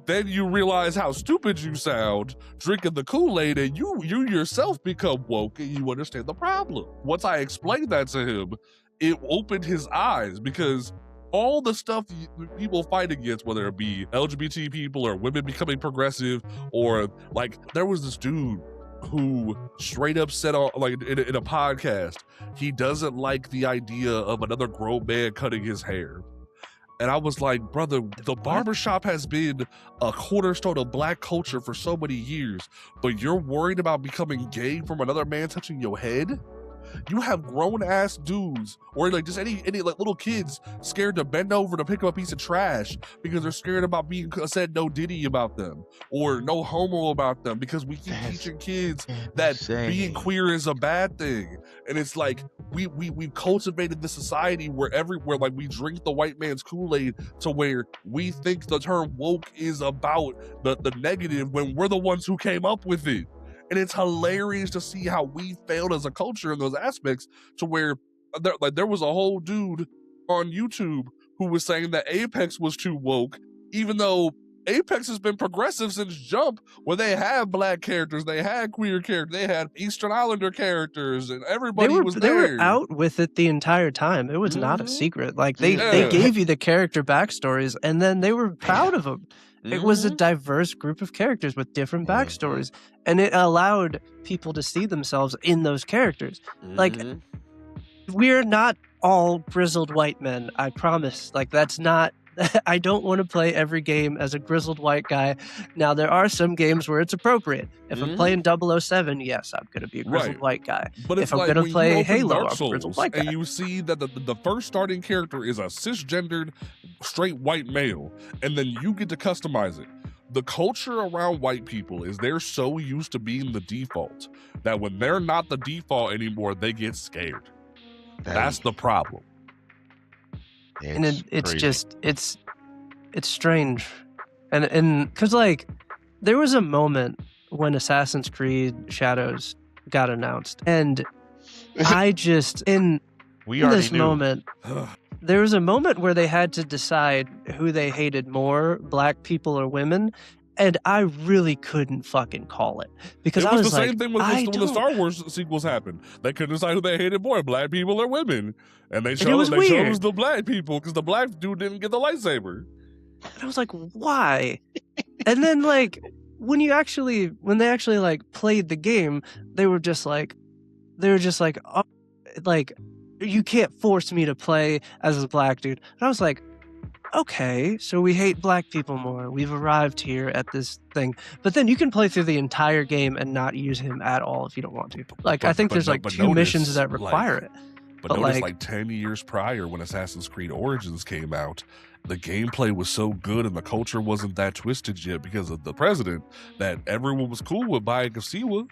then you realize how stupid you sound drinking the Kool-Aid, and you yourself become woke and you understand the problem. Once I explained that to him, it opened his eyes, because all the stuff people fight against, whether it be LGBT people or women becoming progressive, or like, there was this dude who straight up said on, like, in a podcast, he doesn't like the idea of another grown man cutting his hair. And I was like, brother, the barbershop has been a cornerstone of black culture for so many years, but you're worried about becoming gay from another man touching your head? You have grown ass dudes or like just any like little kids scared to bend over to pick up a piece of trash because they're scared about being said no diddy about them or no homo about them because we keep teaching kids that being queer is a bad thing. And it's like we've cultivated this society where like we drink the white man's Kool-Aid to where we think the term woke is about the negative when we're the ones who came up with it. And it's hilarious to see how we failed as a culture in those aspects to where there was a whole dude on YouTube who was saying that Apex was too woke, even though Apex has been progressive since Jump, where they have black characters, they had queer characters, they had Eastern Islander characters, and everybody was there. They were out with it the entire time. It was not a secret. Like they gave you the character backstories, and then they were proud of them. It was a diverse group of characters with different backstories, and it allowed people to see themselves in those characters. Like, we're not all grizzled white men, I promise. Like, that's not... I don't want to play every game as a grizzled white guy. Now, there are some games where it's appropriate. If I'm playing 007, yes, I'm going to be a grizzled white guy. But if I'm going to play Halo, I'm a grizzled white guy. And you see that the first starting character is a cisgendered, straight white male, and then you get to customize it. The culture around white people is they're so used to being the default that when they're not the default anymore, they get scared. That's the problem. And it's just it's strange, and because like there was a moment when Assassin's Creed Shadows got announced, and I just in this moment there was a moment where they had to decide who they hated more, black people or women. And I really couldn't fucking call it because I was the same thing when the Star Wars sequels happened. They couldn't decide who they hated more, black people or women, and they chose the black people because the black dude didn't get the lightsaber. And I was like, why? And then like when they actually like played the game, they were just like, oh, like you can't force me to play as a black dude. And I was like, okay, so we hate black people more. We've arrived here at this thing. But then you can play through the entire game and not use him at all if you don't want to. Like, I think there's like two missions that require it. But notice like 10 years prior when Assassin's Creed Origins came out, the gameplay was so good and the culture wasn't that twisted yet because of the president that everyone was cool with buying Kasiwa.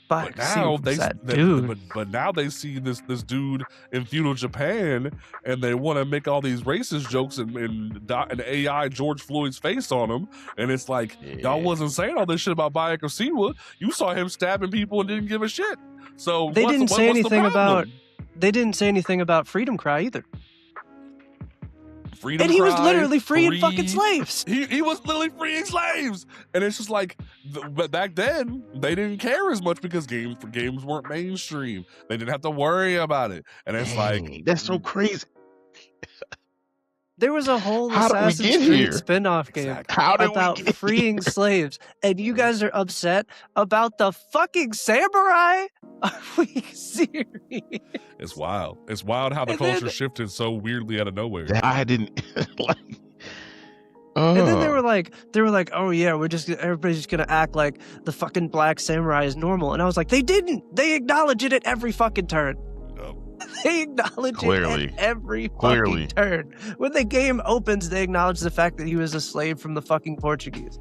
But now they see this dude in feudal Japan, and they want to make all these racist jokes and AI George Floyd's face on him, and it's like y'all wasn't saying all this shit about Bayek Siwa. You saw him stabbing people and didn't give a shit. So they didn't say anything about Freedom Cry either. And he was literally freeing fucking slaves. He was literally freeing slaves. And it's just like, but back then, they didn't care as much because games weren't mainstream. They didn't have to worry about it. And it's like... That's so crazy. There was a whole Assassin's Creed spin-off game about freeing slaves, and you guys are upset about the fucking samurai? Are we serious? It's wild. It's wild how the culture shifted so weirdly out of nowhere. I didn't like. And then they were like, oh yeah, everybody's just gonna act like the fucking black samurai is normal, and I was like, they didn't. They acknowledge it at every fucking turn. They acknowledge it at every fucking turn. When the game opens, they acknowledge the fact that he was a slave from the fucking Portuguese.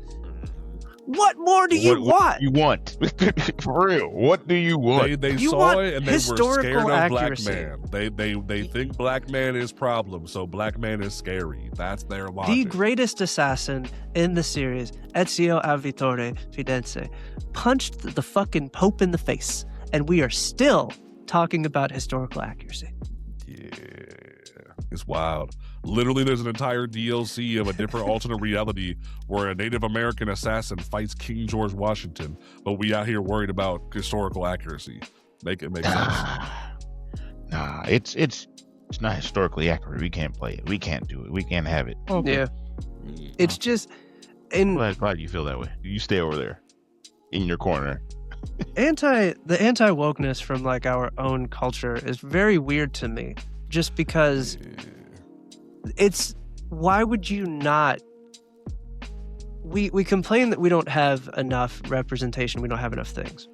What more do you want? You want for real? What do you want? They saw it and they were scared of black man. They think black man is problem, so black man is scary. That's their logic. The greatest assassin in the series, Ezio Auditore Fidense, punched the fucking Pope in the face, and we are still talking about historical accuracy. Yeah, it's wild. Literally, there's an entire DLC of a different alternate reality where a Native American assassin fights King George Washington, but we out here worried about historical accuracy. Make it make sense. Nah, it's not historically accurate. We can't play it. We can't do it. We can't have it. Okay. Yeah, it's just. Glad you feel that way. You stay over there, in your corner. The anti-wokeness from like our own culture is very weird to me, just because it's, why would you not, we complain that we don't have enough representation, we don't have enough things,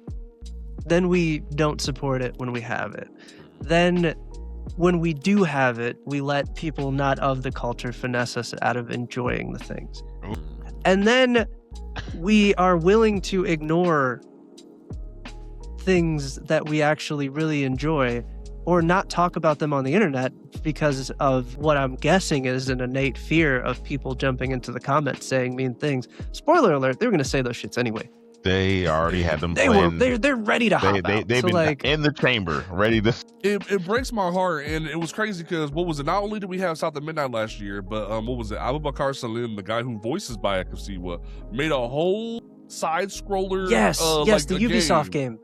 Then we don't support it when we have it. Then when we do have it, we let people not of the culture finesse us out of enjoying the things. And then we are willing to ignore things that we actually really enjoy or not talk about them on the internet because of what I'm guessing is an innate fear of people jumping into the comments saying mean things. Spoiler alert, they were going to say those shits anyway. They already had them planned. They're ready to hop out. They've been in the chamber, ready to... It breaks my heart, and it was crazy because, what was it? Not only did we have South at Midnight last year, but what was it? Abubakar Salim, the guy who voices Bayek of Siwa, made a whole side-scroller... Yes, the Ubisoft game.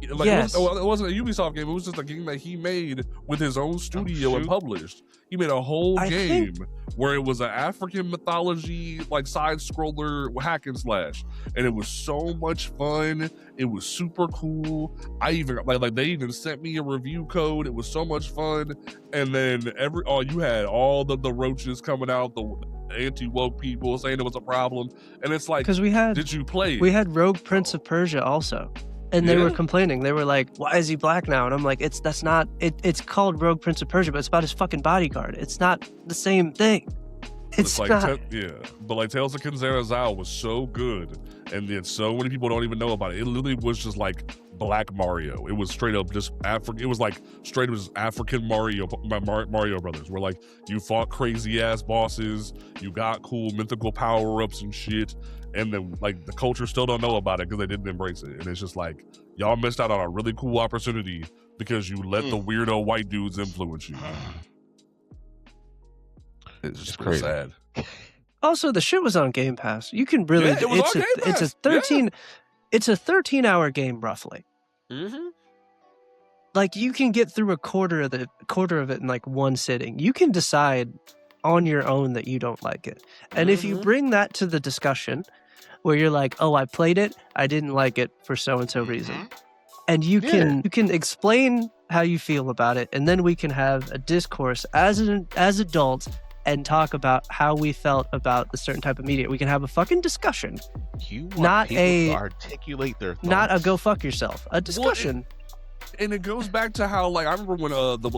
Like, yes. It wasn't a Ubisoft game. It was just a game that he made with his own studio and published. He made a whole game where it was an African mythology, like side scroller hack and slash, and it was so much fun. It was super cool. I even like they even sent me a review code. It was so much fun. And then you had all the roaches coming out, the anti-woke people saying it was a problem, and it's like, because did you play? We had Rogue Prince of Persia also. And they were complaining. They were like, why is he black now? And I'm like, it's called Rogue Prince of Persia, but it's about his fucking bodyguard. It's not the same thing. It's like, not. But like Tales of Kinzera Zao was so good. And then so many people don't even know about it. It literally was just like Black Mario. It was straight up just African. It was like straight up just African Mario Brothers, where like you fought crazy ass bosses, you got cool mythical power-ups and shit. And then, like, the culture still don't know about it because they didn't embrace it. And it's just like, y'all missed out on a really cool opportunity because you let the weirdo white dudes influence you. It's just crazy. Sad. Also, the shit was on Game Pass. You can really... It's a 13-hour game, roughly. Mm-hmm. Like, you can get through a quarter of it in, like, one sitting. You can decide on your own that you don't like it. And if you bring that to the discussion... where you're like, oh, I played it, I didn't like it for so-and-so reason. And you can explain how you feel about it, and then we can have a discourse as adults and talk about how we felt about the certain type of media. We can have a fucking discussion. You want people to articulate their thoughts. Not a go fuck yourself. A discussion. And it goes back to how, like, I remember when the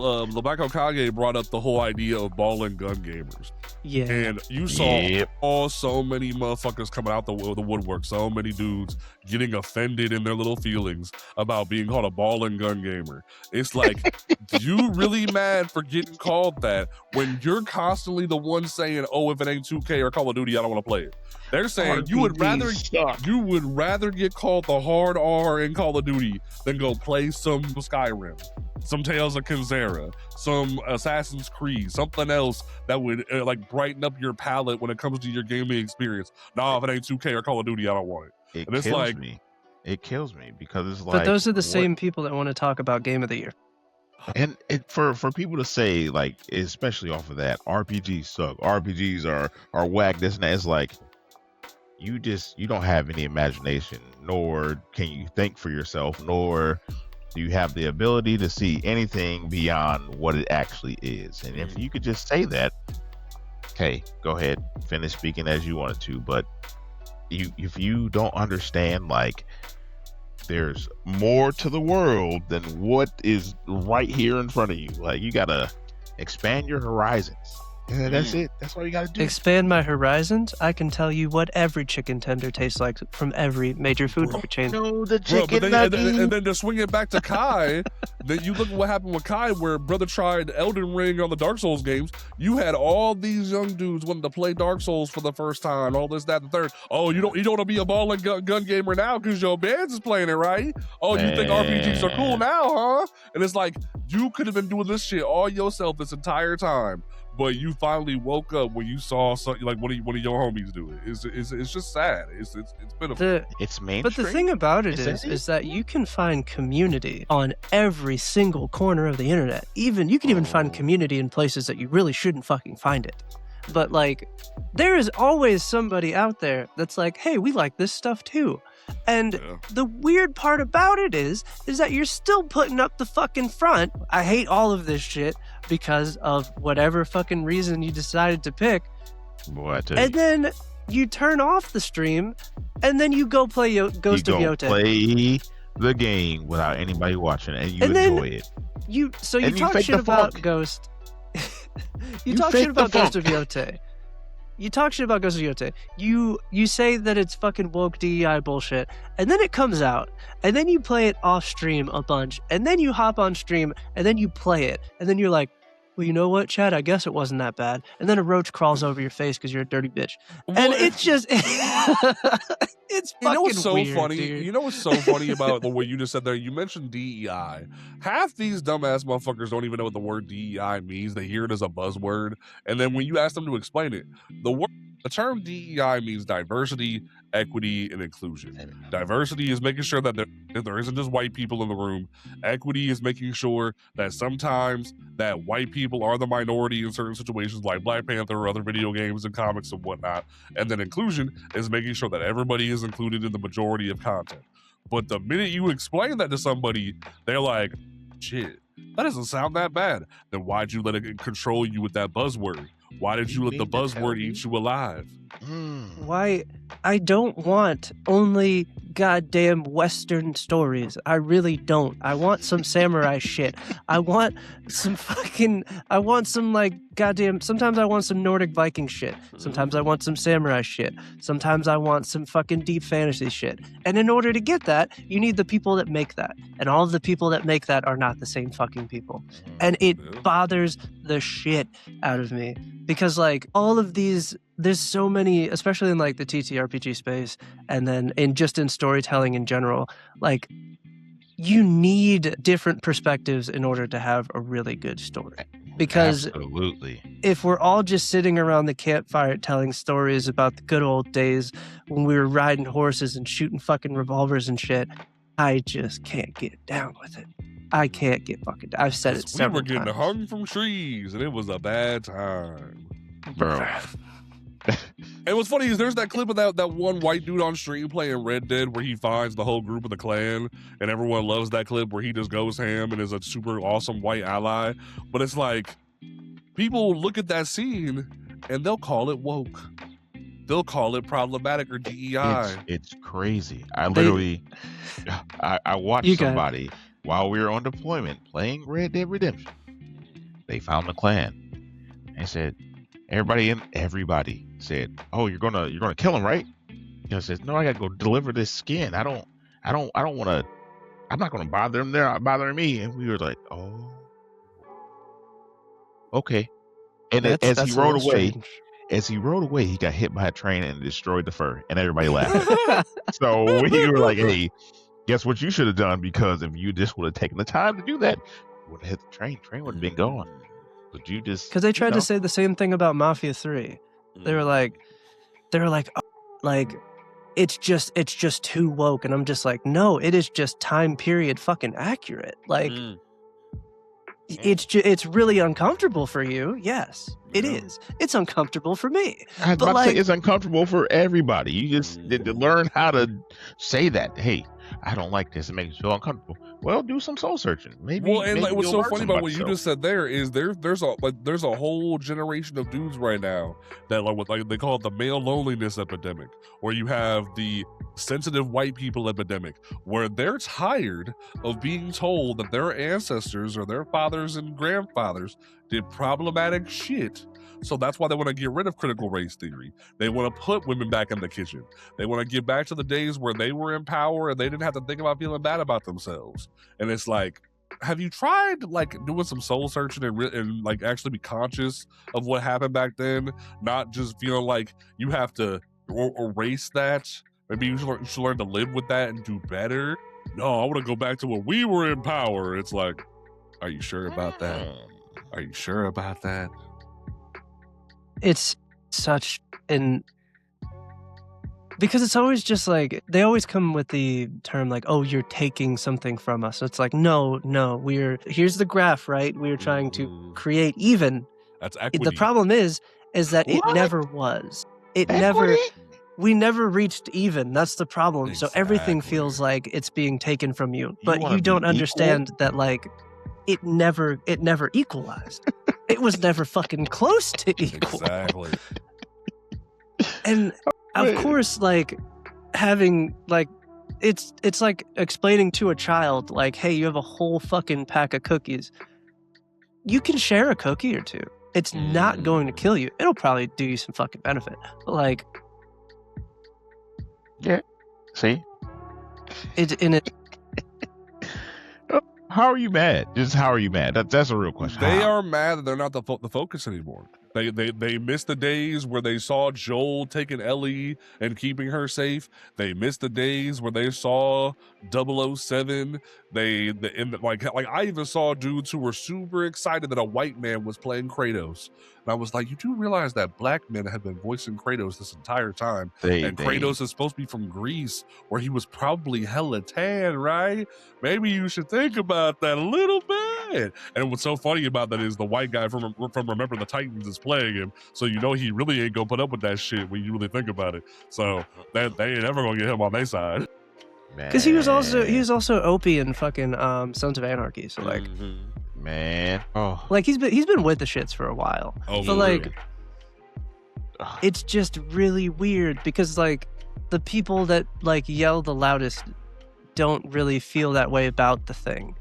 Black Hokage brought up the whole idea of ball and gun gamers. Yeah. And you saw so many motherfuckers coming out the woodwork, so many dudes getting offended in their little feelings about being called a ball and gun gamer. It's like, you really mad for getting called that when you're constantly the one saying, oh, if it ain't 2K or Call of Duty, I don't want to play it. They're saying you would rather get called the hard R in Call of Duty than go play some Skyrim, some Tales of Kinzera, some Assassin's Creed, something else that would like brighten up your palette when it comes to your gaming experience. Nah, if it ain't 2K or Call of Duty, I don't want it. It kills me. It kills me because it's like. But those are the same people that want to talk about Game of the Year. And for people to say, like, especially off of that, RPGs suck, RPGs are whack, this and that, it's like, you don't have any imagination, nor can you think for yourself, nor do you have the ability to see anything beyond what it actually is. And if you could just say that, hey, go ahead, finish speaking as you wanted to. But if you don't understand, like, there's more to the world than what is right here in front of you. Like, you gotta expand your horizons. And that's it. That's all you gotta do. Expand my horizons. I can tell you what every chicken tender tastes like from every major food chain. No, the chicken nugget. And then to swing it back to Kai, that you look at what happened with Kai, where brother tried Elden Ring on the Dark Souls games. You had all these young dudes wanting to play Dark Souls for the first time. All this, that, and the third. Oh, you don't want to be a ball and gun gamer now because your band's is playing it, right? Oh, you think RPGs are cool now, huh? And it's like, you could have been doing this shit all yourself this entire time. But you finally woke up when you saw something like one of your homies do it. It's just sad. It's pitiful. It's mainstream. But the thing about it is that you can find community on every single corner of the internet. You can even find community in places that you really shouldn't fucking find it. But like, there is always somebody out there that's like, hey, we like this stuff too. And the weird part about it is that you're still putting up the fucking front. I hate all of this shit because of whatever fucking reason you decided to pick. And then you turn off the stream and then you go play Ghost of Yotei. Play the game without anybody watching, and you And then enjoy it. You talk fake shit the about funk. Ghost. you You talk fake shit the about Ghost of funk. Yote. You talk shit about Ghost of Yote. You say that it's fucking woke DEI bullshit, and then it comes out, and then you play it off stream a bunch, and then you hop on stream, and then you play it, and then you're like, well, you know what, Chad? I guess it wasn't that bad. And then a roach crawls over your face because you're a dirty bitch. And it's just, it's You know fucking what's so weird, funny? dude. You know what's so funny about the way you just said there? You mentioned DEI. Half these dumbass motherfuckers don't even know what the word DEI means. They hear it as a buzzword, and then when you ask them to explain it, the term DEI means diversity, equity, and inclusion. Diversity is making sure that there isn't just white people in the room. Equity is making sure that sometimes that white people are the minority in certain situations, like Black Panther or other video games and comics and whatnot. And then inclusion is making sure that everybody is included in the majority of content. But the minute you explain that to somebody, they're like, shit, that doesn't sound that bad. Then why'd you let it control you with that buzzword? Why did you let the buzzword eat you alive? Why? I don't want only goddamn Western stories. I really don't. I want some samurai shit. I want some like goddamn, sometimes I want some Nordic Viking shit. Sometimes I want some samurai shit. Sometimes I want some fucking deep fantasy shit. And in order to get that, you need the people that make that. And all of the people that make that are not the same fucking people. And it bothers the shit out of me. Because like all of these, there's so many, especially in like the TTRPG space, and then in storytelling in general, like you need different perspectives in order to have a really good story. Because absolutely, if we're all just sitting around the campfire telling stories about the good old days when we were riding horses and shooting fucking revolvers and shit, I just can't get down with it. I can't get fucking down. I've said it several times. We were getting hung from trees, and it was a bad time. bro. And what's funny is there's that clip of that one white dude on stream playing Red Dead where he finds the whole group of the clan, and everyone loves that clip where he just goes ham and is a super awesome white ally. But it's like, people look at that scene and they'll call it woke. They'll call it problematic or DEI. It's crazy. I literally, I watched somebody while we were on deployment playing Red Dead Redemption. They found the clan and said, everybody said, "Oh, you're gonna kill him, right?" Says, "No, I gotta go deliver this skin. I don't want to. I'm not gonna bother them. They're not bothering me." And we were like, "Oh, okay." And as he rode away, he got hit by a train and destroyed the fur, and everybody laughed. So we were like, "Hey, guess what you should have done? Because if you just would have taken the time to do that, you would have hit the train. Train would have been gone." But you just, because they tried to say the same thing about Mafia 3. They were like, oh, like it's just too woke, and I'm just like, no, it is just time period fucking accurate. Like it's really uncomfortable for you. Yes, it is. It's uncomfortable for me. I was about to say, it's uncomfortable for everybody. You just need to learn how to say that. Hey, I don't like this. It makes me feel uncomfortable. Well, do some soul searching. Maybe. Well, and maybe like what's so funny about what yourself. you just said there is there's a whole generation of dudes right now that like they call it the male loneliness epidemic, where you have the sensitive white people epidemic, where they're tired of being told that their ancestors or their fathers and grandfathers did problematic shit. So that's why they want to get rid of critical race theory. They want to put women back in the kitchen. They want to get back to the days where they were in power and they didn't have to think about feeling bad about themselves. And it's like, have you tried like doing some soul searching and like actually be conscious of what happened back then? Not just feeling like you have to erase that. Maybe you should learn to live with that and do better. No, I want to go back to when we were in power. It's like, are you sure about that? Are you sure about that? It's such an, because it's always just like, they always come with the term like, oh, you're taking something from us. It's like, no, here's the graph, right? We're trying to create even. That's equity. The problem is that it never was. We never reached even. That's the problem. Exactly. So everything feels like it's being taken from you, but you don't understand that like it never equalized. It was never fucking close to equal. Exactly. And of course, like having like it's like explaining to a child, like, hey, you have a whole fucking pack of cookies. You can share a cookie or two. It's not going to kill you. It'll probably do you some fucking benefit. But like, yeah, see, How are you mad? Just how are you mad? That's a real question. They are mad that they're not the focus anymore. They missed the days where they saw Joel taking Ellie and keeping her safe. They missed the days where they saw 007. Like I even saw dudes who were super excited that a white man was playing Kratos. And I was like, you do realize that black men have been voicing Kratos this entire time. Kratos is supposed to be from Greece, where he was probably hella tan, right? Maybe you should think about that a little bit. And what's so funny about that is the white guy from Remember the Titans is playing him, so you know he really ain't gonna put up with that shit when you really think about it. So they ain't ever gonna get him on their side. Because he was also Opie in fucking Sons of Anarchy. So like, man, like he's been with the shits for a while. So like, it's just really weird because like the people that like yell the loudest don't really feel that way about the thing.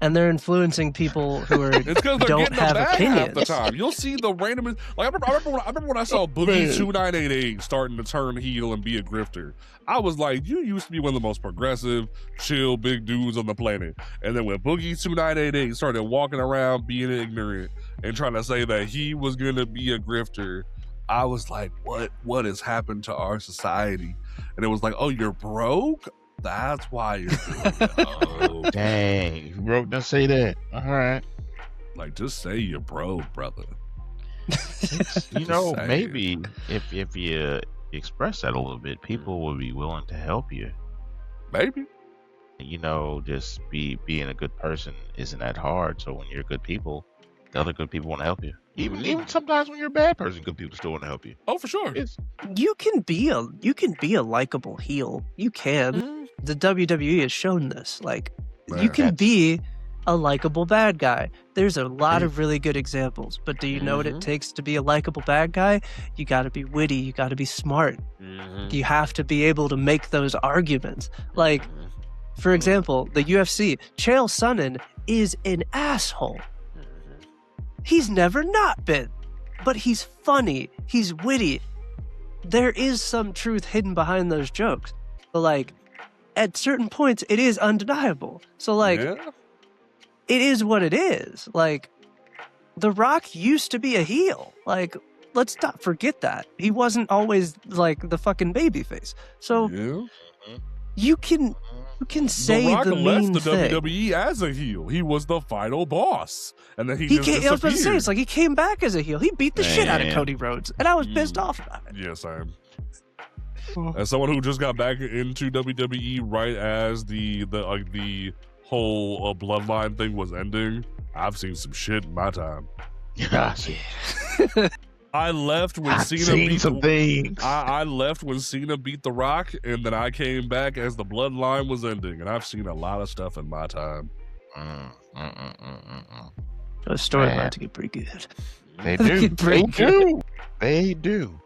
And they're influencing people who are don't have opinions. Half the time. You'll see the random. Like I remember when I saw Boogie 2988 starting to turn heel and be a grifter. I was like, you used to be one of the most progressive, chill, big dudes on the planet. And then when Boogie 2988 started walking around being ignorant and trying to say that he was gonna be a grifter, I was like, what has happened to our society? And it was like, oh, you're broke? That's why you're doing it. Oh, dang, you broke, don't say that. All right. Like, just say you're broke, brother. You know, maybe if you express that a little bit, people will be willing to help you. Maybe. You know, just being a good person isn't that hard. So when you're good people, the other good people want to help you. Even sometimes when you're a bad person, good people still want to help you. Oh, for sure. You can be a likable heel. You can. The WWE has shown this. Like, you can be a likable bad guy. There's a lot of really good examples. But do you know what it takes to be a likable bad guy? You got to be witty. You got to be smart. You have to be able to make those arguments. Like, for example, the UFC. Chael Sonnen is an asshole. He's never not been, but he's funny. He's witty. There is some truth hidden behind those jokes. But like, at certain points, it is undeniable. So like, it is what it is. Like, The Rock used to be a heel. Like, let's not forget that. He wasn't always like the fucking babyface. So you can say The Rock the mean left the thing. WWE as a heel. He was the final boss, and then he just I was about to say, disappeared. it's like he came back as a heel. He beat the shit out of Cody Rhodes, and I was pissed off about it. Yes, I am. As someone who just got back into WWE right as the whole bloodline thing was ending, I've seen some shit in my time. I left when Cena beat some things. I left when Cena beat The Rock, and then I came back as the bloodline was ending, and I've seen a lot of stuff in my time. Those storylines get pretty good. They do. They do.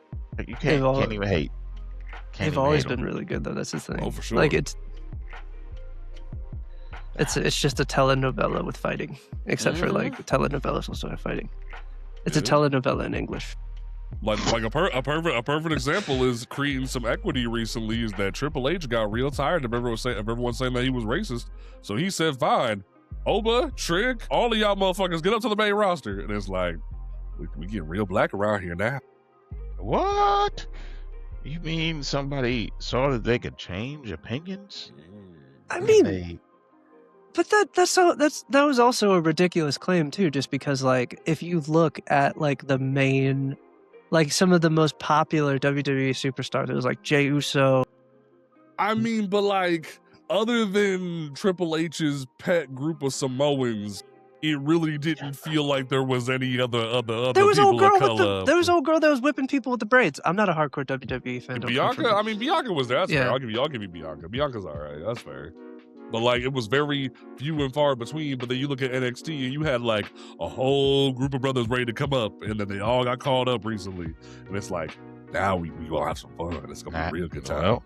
You can't even hate. They've always been really good, though. That's the thing. Oh, for sure. Like it's just a telenovela with fighting, except for like telenovelas also have fighting. It's a telenovela in English. Like a perfect example is creating some equity recently is that Triple H got real tired of everyone saying that he was racist. So he said, fine, Oba, Trick, all of y'all motherfuckers get up to the main roster. And it's like, we get real black around here now. What? You mean somebody saw that they could change opinions? I mean, but that was also a ridiculous claim too, just because like if you look at like the main, like some of the most popular WWE superstars, it was like Jey Uso. I mean, but like other than Triple H's pet group of Samoans, it really didn't feel like there was any other there was people old of girl color. there was old girl that was whipping people with the braids. I'm not a hardcore WWE fan. Bianca was there. That's fair. I'll give you Bianca. Bianca's all right. That's fair. But like it was very few and far between. But then you look at NXT and you had like a whole group of brothers ready to come up, and then they all got called up recently. And it's like now we gonna have some fun. It's gonna be a real good time. Well,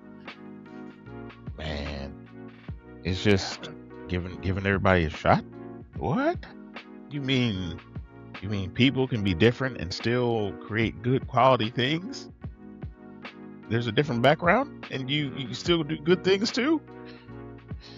man. It's just giving everybody a shot. What? You mean people can be different and still create good quality things? There's a different background, and you still do good things too.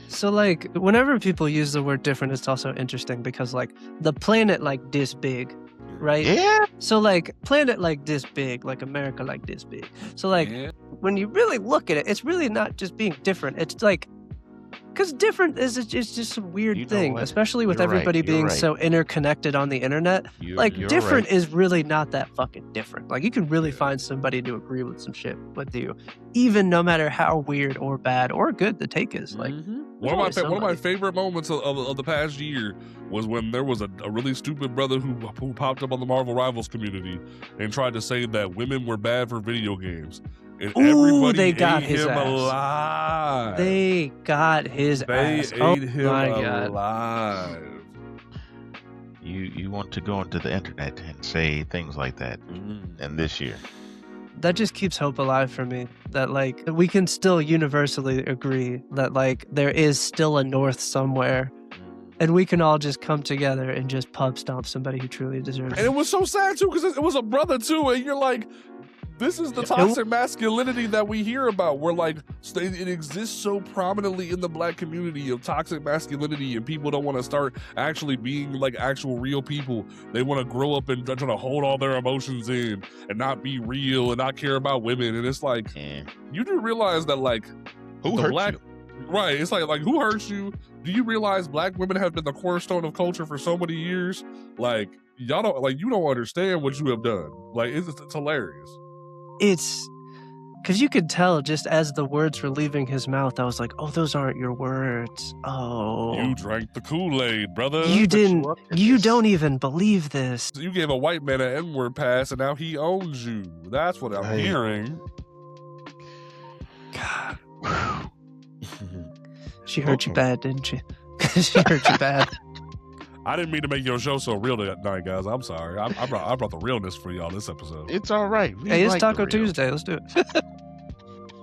So like whenever people use the word different, it's also interesting because like the planet like this big, right? Yeah. So like planet like this big, like America like this big. So like when you really look at it, it's really not just being different. It's like because different is just a weird thing, especially with everybody being so interconnected on the internet. Like different is really not that fucking different. Like you can really find somebody to agree with some shit with you, even no matter how weird or bad or good the take is. Like one of my favorite moments of the past year was when there was a really stupid brother who popped up on the Marvel Rivals community and tried to say that women were bad for video games. And everybody they got his him ass. alive. They got his ass. They ate him alive. You want to go into the internet and say things like that, and this year. That just keeps hope alive for me. That like we can still universally agree that like there is still a north somewhere, and we can all just come together and just pub stomp somebody who truly deserves it. And it was so sad too because it was a brother too, and you're like, this is the toxic masculinity that we hear about. Where like it exists so prominently in the black community of toxic masculinity, and people don't want to start actually being like actual real people. They want to grow up and try to hold all their emotions in and not be real and not care about women. And it's like you do realize that like who hurt you? Right? It's like who hurts you? Do you realize black women have been the cornerstone of culture for so many years? Like y'all don't like you don't understand what you have done. Like it's hilarious. It's because you could tell just as the words were leaving his mouth, I was like, oh, those aren't your words. Oh. You drank the Kool-Aid, brother. You didn't. You don't even believe this. You gave a white man an N-word pass, and now he owns you. That's what I'm hearing. God. She hurt you bad, didn't she? She hurt you bad. I didn't mean to make your show so real tonight, guys. I'm sorry. I brought the realness for y'all this episode. It's all right. Hey, it's Taco Tuesday. Let's do it.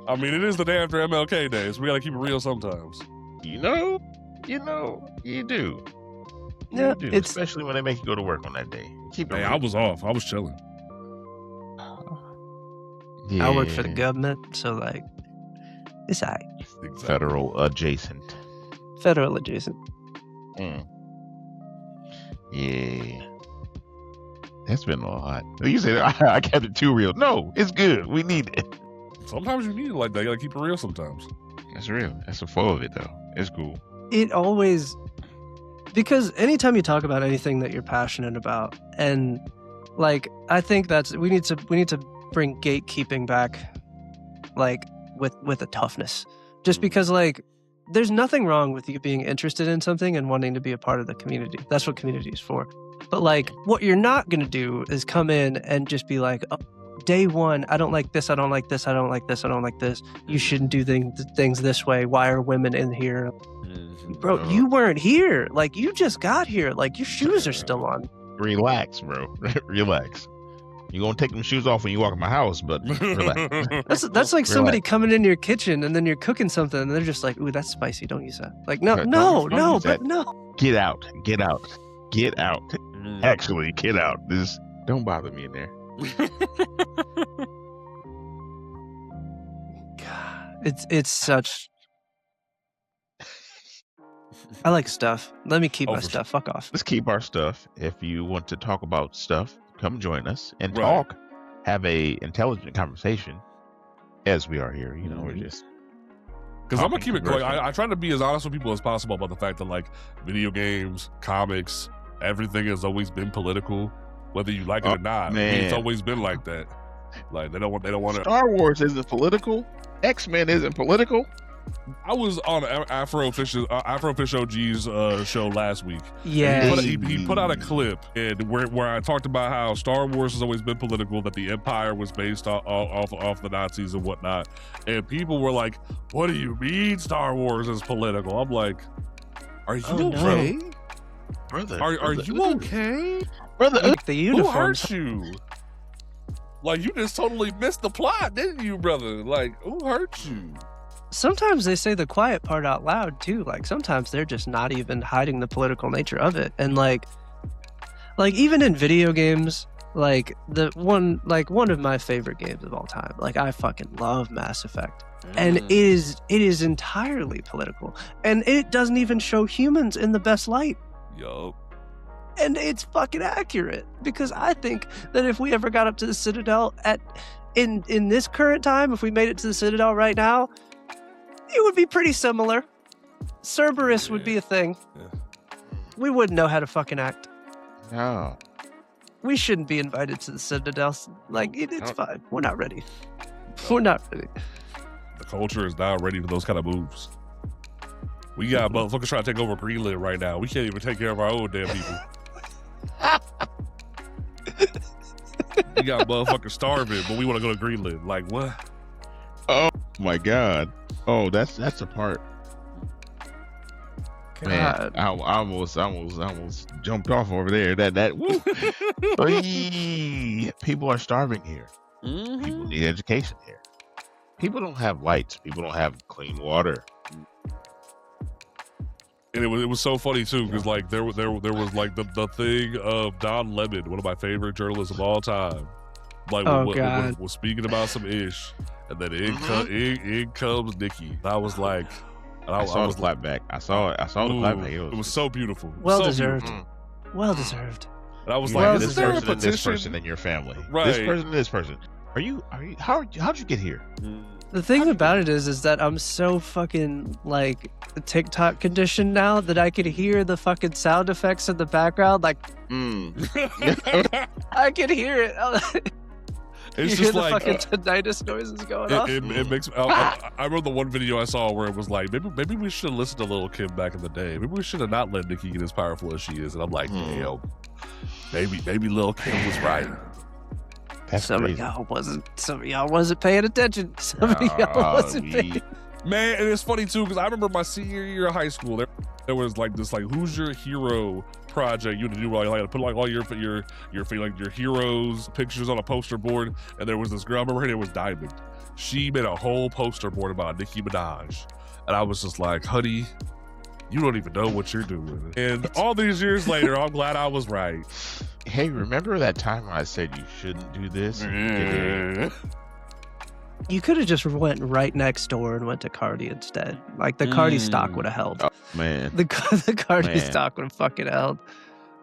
I mean, it is the day after MLK Day, so we got to keep it real sometimes. You do. Yeah, you do. Especially when they make you go to work on that day. Keep it real. I was off. I was chilling. I work for the government, so like, it's all right. Exactly. Federal adjacent. Yeah. That's been a lot. You said I kept it too real. No, it's good. We need it. Sometimes you need it like that. You gotta keep it real sometimes. That's real. That's the flow of it, though. It's cool. It always, because anytime you talk about anything that you're passionate about, and like I think we need to bring gatekeeping back, like with a toughness. Just because like there's nothing wrong with you being interested in something and wanting to be a part of the community. That's what community is for. But like what you're not gonna do is come in and just be like, oh, day one, I don't like this, I don't like this, I don't like this, I don't like this. You shouldn't do things this way. Why are women in here? Bro, you weren't here. Like you just got here. Like your shoes are still on. Relax, bro. Relax. You're gonna take them shoes off when you walk in my house, but relax. That's like somebody coming into your kitchen and then you're cooking something and they're just like, ooh, that's spicy. Don't use that. Like, no. Get out. Actually, get out. Don't bother me in there. God, it's such. I like stuff. Let me keep my stuff. Fuck off. Let's keep our stuff. If you want to talk about stuff, come join us and talk. Have a intelligent conversation, as we are here. You know, we're just. Because I'm gonna keep it quick. I try to be as honest with people as possible about the fact that like video games, comics, everything has always been political, whether you like it or not. Man. It's always been like that. Like they don't want to. Star Wars isn't political. X-Men isn't political. I was on Afrofish OG's show last week. Yeah, he put out a clip where I talked about how Star Wars has always been political, that the Empire was based off the Nazis and whatnot, and people were like, "What do you mean Star Wars is political?" I'm like, "Are you okay, no. Brother? Are you okay, brother? Like the uniforms. Who hurt you? Like you just totally missed the plot, didn't you, brother? Like who hurt you?" sometimes they say the quiet part out loud too. Like sometimes they're just not even hiding the political nature of it. And like even in video games, like one of my favorite games of all time. Like I fucking love Mass Effect. And it is entirely political. And it doesn't even show humans in the best light. Yup. And it's fucking accurate, because I think that if we ever got up to the Citadel in this current time, if we made it to the Citadel right now, it would be pretty similar. Cerberus would be a thing. Yeah. We wouldn't know how to fucking act. No. We shouldn't be invited to the Citadel. Like, it's fine. We're not ready. We're not ready. The culture is not ready for those kind of moves. We got motherfuckers trying to take over Greenland right now. We can't even take care of our own damn people. We got motherfuckers starving, but we want to go to Greenland. Like, what? Oh my God. Oh, that's a part. God. Man, I almost jumped off over there. That woo. People are starving here. People need education here. People don't have lights. People don't have clean water. And it was so funny too, because like there was like the thing of Don Lemon, one of my favorite journalists of all time, like was speaking about some ish, and then in comes Nikki. I was like, I saw the clapback. I saw the clapback. It was so beautiful. Well so deserved. Beautiful. Well deserved. And I was like, like, this is there a person and petition? this person in your family. Right. This person and this person. How'd you get here? The thing about it is that I'm so fucking like TikTok conditioned now that I could hear the fucking sound effects in the background. Like, I can hear it. It's you just hear like the fucking tinnitus noises going off. It makes. I remember the one video I saw where it was like, maybe we should have listened to Lil' Kim back in the day. Maybe we should have not let Nicki get as powerful as she is. And I'm like, damn, maybe Lil' Kim was right. Some of y'all wasn't paying attention. Some of y'all wasn't paying. Man, and it's funny too, because I remember my senior year of high school, there was like this, like, who's your hero project you had to do, like put like all your heroes pictures on a poster board, and there was this girl, I remember her name was Diamond. She made a whole poster board about Nicki Minaj, and I was just like, honey, you don't even know what you're doing. And all these years later, I'm glad I was right. Hey, remember that time I said you shouldn't do this? You could have just went right next door and went to Cardi instead. Like, the Cardi stock would have held. Oh, man. The Cardi stock would have fucking held.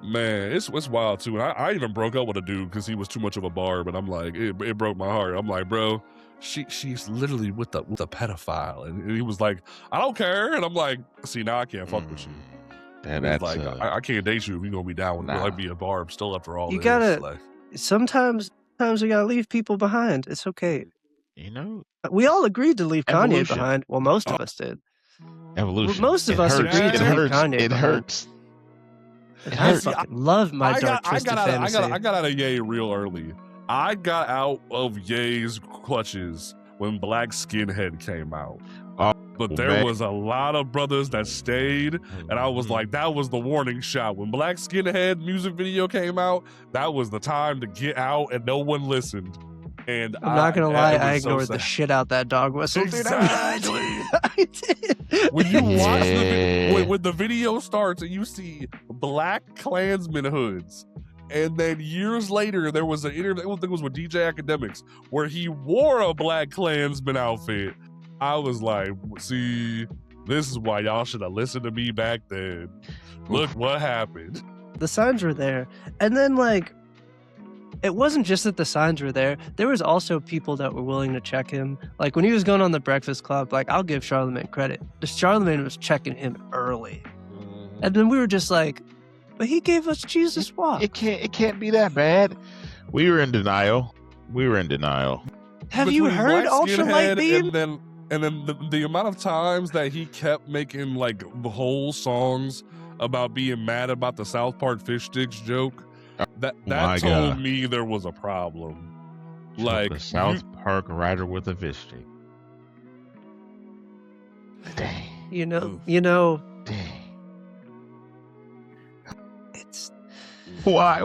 Man, it's wild too. And I even broke up with a dude because he was too much of a barb, and I'm like, it broke my heart. I'm like, bro, she's literally with a pedophile, and he was like, I don't care, and I'm like, see, now I can't fuck with you. And that's like, I can't date you if you're gonna be down with me. I'd be a barb still after all. You this. gotta. Like, sometimes we gotta leave people behind. It's okay. You know, we all agreed to leave Kanye behind. Well, most of us did. Evolution. Most of us agreed to leave Kanye behind. It hurts. I fucking love my dark twisted fantasy. I got out of Ye real early. I got out of Ye's clutches when Black Skinhead came out. But there was a lot of brothers that stayed, and I was like, that was the warning shot. When Black Skinhead music video came out, that was the time to get out, and no one listened. And I'm not gonna lie, I ignored the shit out that dog whistle. Exactly. I did. When you watch when the video starts and you see Black Klansman hoods, and then years later there was an interview, I think it was with DJ Academics, where he wore a Black Klansman outfit. I was like, see, this is why y'all should have listened to me back then. Look what happened. The signs were there, and then like, it wasn't just that the signs were there. There was also people that were willing to check him. Like, when he was going on the Breakfast Club, like, I'll give Charlamagne credit. Charlamagne was checking him early. And then we were just like, but he gave us Jesus Walk. It can't be that bad. We were in denial. Have you heard Ultralight Beam? And then the amount of times that he kept making, like, the whole songs about being mad about the South Park fish sticks joke, that told me there was a problem. Like, the South Park rider with a fish stick. Dang. You know. Dang. It's why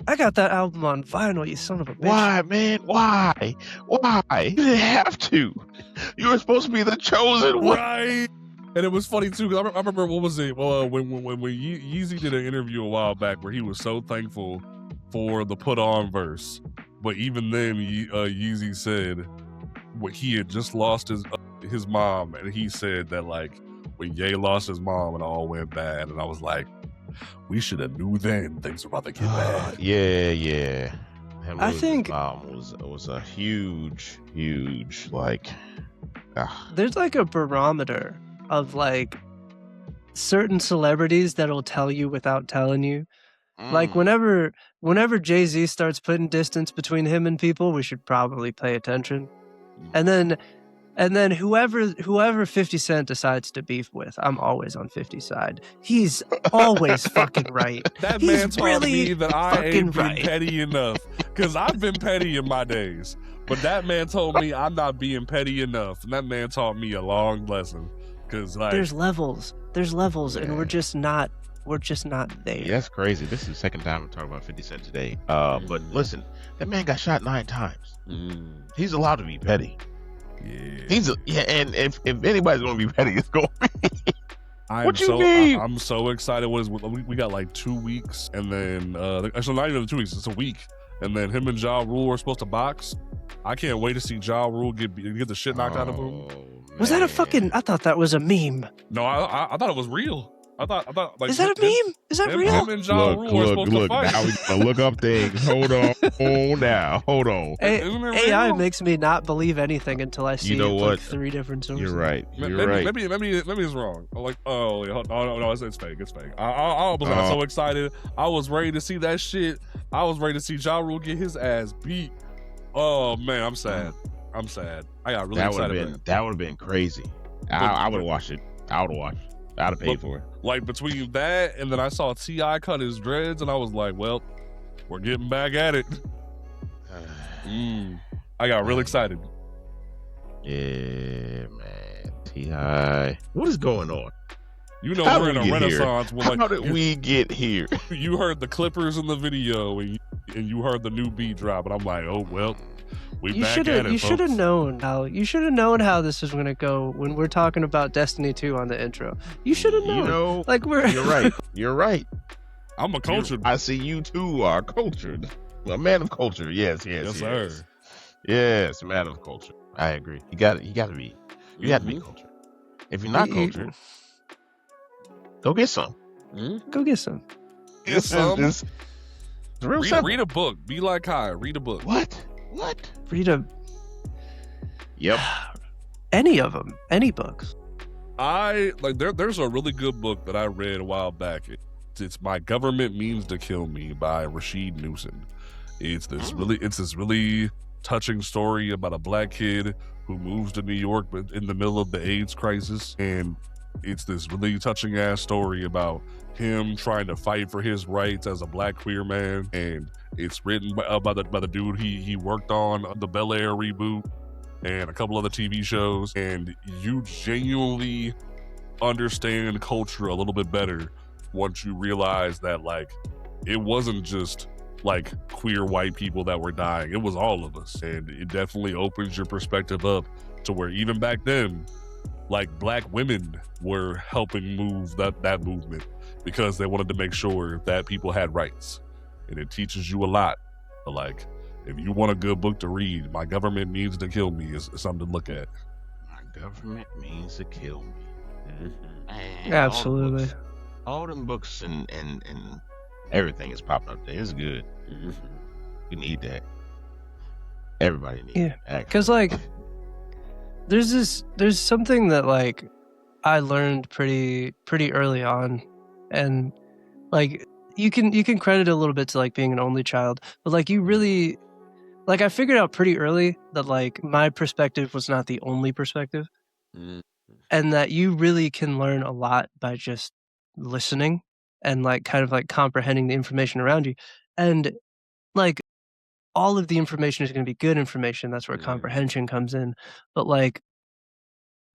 I got got that album on vinyl, you son of a bitch. Why, man? Why? You didn't have to. You were supposed to be the chosen one. Right. And it was funny too, because I remember, what was it? Well, when Yeezy did an interview a while back where he was so thankful for the Put On verse, but even then, Yeezy said what he had just lost his mom, and he said that like when Ye lost his mom, it all went bad, and I was like, we should have knew then things were about to get bad. Yeah. I think was a huge like. There's like a barometer of like certain celebrities that'll tell you without telling you. Like whenever Jay-Z starts putting distance between him and people, we should probably pay attention. And then whoever 50 Cent decides to beef with, I'm always on 50's side. He's always fucking right. That He's man taught really me that I ain't been right. petty enough, because I've been petty in my days. But that man told me I'm not being petty enough, and that man taught me a long lesson. Because like, there's levels, and we're just not there. Yeah, that's crazy. This is the second time I'm talking about 50 Cent today. But listen, that man got shot 9 times. He's allowed to be petty. Yeah. And if anybody's gonna be petty, it's gonna be. I'm so excited. We got like 2 weeks, and then actually not even 2 weeks. It's a week, and then him and Ja Rule are supposed to box. I can't wait to see Ja Rule get the shit knocked out of him. Was that a fucking? I thought that was a meme. No, I thought it was real. I thought like, is that a meme? Is that real? Him and Ja Rule are supposed to fight. Now we gotta look up things. Hold on. AI makes me not believe anything until I see like 3 different sources. You're right. Maybe it's wrong. I'm like, oh no, it's fake. It's fake. I was so excited. I was ready to see that shit. I was ready to see Ja Rule get his ass beat. Oh man, I'm sad. I got really excited. That would have been crazy. I would have watched it. I would have watched it. I'd have paid for it. Like between that and then I saw T.I. cut his dreads, and I was like, well, we're getting back at it. I got real excited. Yeah, man. T.I. What is going on? You know, we're in a renaissance. How did we get here? You heard the Clippers in the video, and you heard the new beat drop, and I'm like, oh well, you should have known how this is going to go when we're talking about Destiny 2 on the intro. You should have known. You know, like You're right. I'm a cultured. I see you too are cultured. A man of culture. Yes, sir. Yes, a man of culture. I agree. You got to be. You have to be cultured. If you're not cultured, go get some. Go get some. Get some. It's real simple. Read a book. Be like Kai. Read a book. What? Read a. Yep. Any of them. Any books. There's a really good book that I read a while back. It's My Government Means to Kill Me by Rashid Newson. It's this really touching story about a black kid who moves to New York but in the middle of the AIDS crisis, and it's this really touching ass story about him trying to fight for his rights as a black queer man. And it's written by the dude he worked on the Bel Air reboot and a couple other TV shows, and you genuinely understand culture a little bit better once you realize that like it wasn't just like queer white people that were dying, it was all of us. And it definitely opens your perspective up to where even back then, like black women were helping move that movement because they wanted to make sure that people had rights. And it teaches you a lot. But like, if you want a good book to read, My Government Means to Kill Me is something to look at. My Government Means to Kill Me. Man, absolutely. All them books and everything is popping up there. It's good. You need that. Everybody needs it. Because like there's something that like I learned pretty early on, and like you can credit a little bit to like being an only child, but like you really like I figured out pretty early that like my perspective was not the only perspective, and that you really can learn a lot by just listening and like kind of like comprehending the information around you. And like all of the information is going to be good information. That's where comprehension comes in. But like